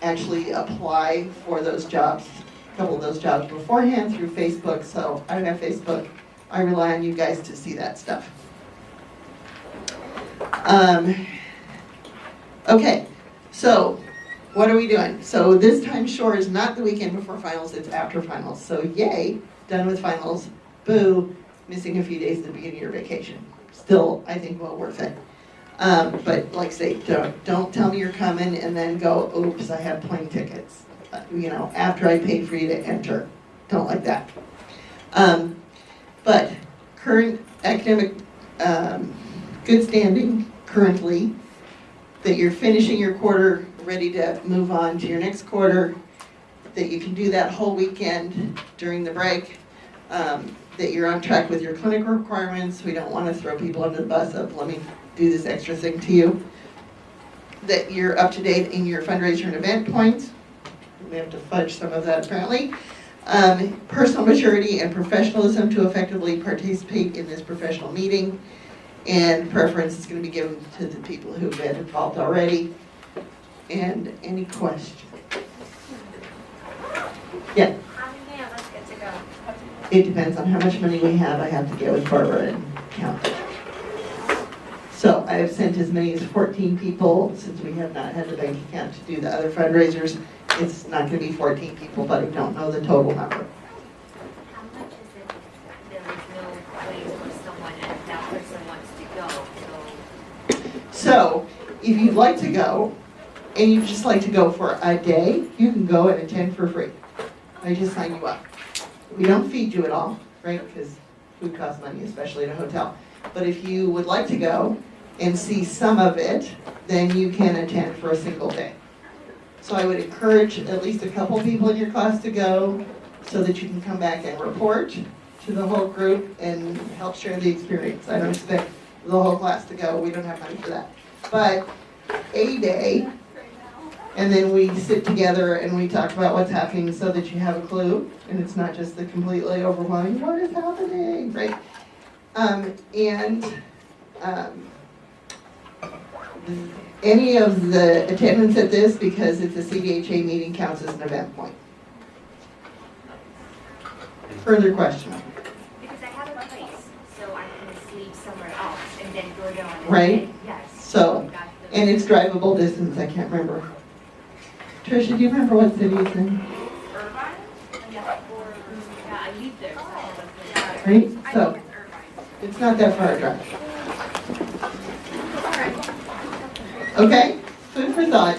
actually apply for those jobs, a couple of those jobs beforehand through Facebook. So I don't have Facebook. I rely on you guys to see that stuff. Okay, so what are we doing? So this time Shore is not the weekend before finals, it's after finals. So yay, done with finals. Boo, missing a few days at the beginning of your vacation. Still, I think well worth it. But like I say, don't tell me you're coming and then go, oops, I have plane tickets. After I paid for you to enter. Don't like that. But current academic good standing currently, that you're finishing your quarter, ready to move on to your next quarter, that you can do that whole weekend during the break, that you're on track with your clinical requirements. We don't want to throw people under the bus of, let me do this extra thing to you. That you're up to date in your fundraiser and event points. We have to fudge some of that apparently. Personal maturity and professionalism to effectively participate in this professional meeting. And preference is going to be given to the people who've been involved already. And any questions? Yeah. How many of us get to go? It depends on how much money we have. I have to get with Barbara and count. So I have sent as many as 14 people since we have not had the bank account to do the other fundraisers. It's not going to be 14 people, but I don't know the total number. How much is it if there is no way for someone and that person wants to go? So if you'd like to go, and you'd just like to go for a day, you can go and attend for free. I just sign you up. We don't feed you at all, right? Because food costs money, especially at a hotel. But if you would like to go and see some of it, then you can attend for a single day. So I would encourage at least a couple people in your class to go so that you can come back and report to the whole group and help share the experience. I don't expect the whole class to go. We don't have money for that. But a day, and then we sit together and we talk about what's happening so that you have a clue and it's not just the completely overwhelming, what is happening, right? Any of the attendance at this, because it's a CDHA meeting, counts as an event point. Further question? Because I have a place, so I can sleep somewhere else and then go down. And Right? then- yes. So, and it's drivable distance, I can't remember. Tricia, do you remember what city it's in? Irvine? Yeah, I live there, so I have a place. Right? I So, think it's Irvine. it's not that far a drive. Okay, food for thought.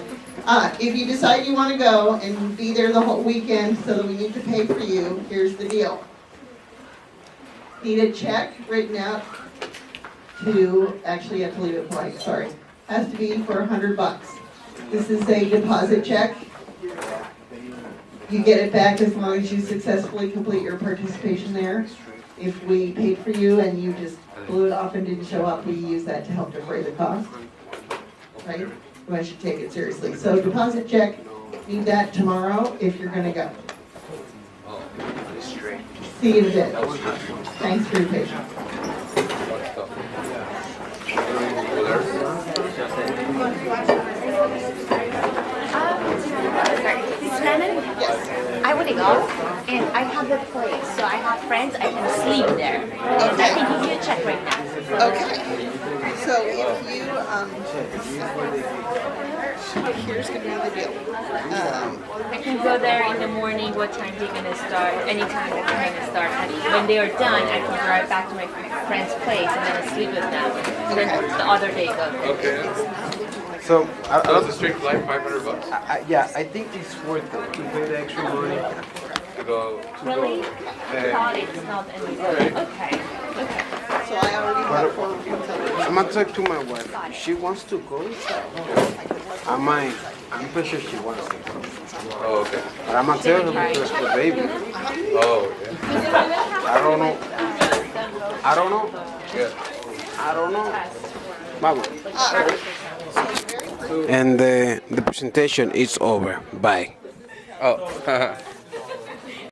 If you decide you want to go and be there the whole weekend so that we need to pay for you, here's the deal. Need a check written out to, actually you have to leave it blank, sorry. Has to be for $100. This is a deposit check. You get it back as long as you successfully complete your participation there. If we paid for you and you just blew it off and didn't show up, we use that to help defray the cost. Right? You want to take it seriously. So deposit check, need that tomorrow if you're going to go. See you in a bit. Thanks for your patience. Yes. I want to go, and I have the place, so I have friends, I can sleep there. And I can give you a check right now. Okay. So if you, here's going to be the deal. I can go there in the morning, what time they're going to start, anytime they're going to start. And when they are done, I can drive back to my friend's place and then I sleep with them. And then the other day go. Okay. So, That's a straight flight, $500 yeah, I think it's worth it to pay the extra money. to go. Really? I thought it's not anything. Okay. So I already have 4 rooms. I'm gonna talk to my wife. If she wants to go, I'm pretty sure she wants to go. Oh, okay. But I'm gonna tell her because the baby. Oh, okay. I don't know. Yeah. I don't know. Vamos. And the presentation is over. Bye. Oh.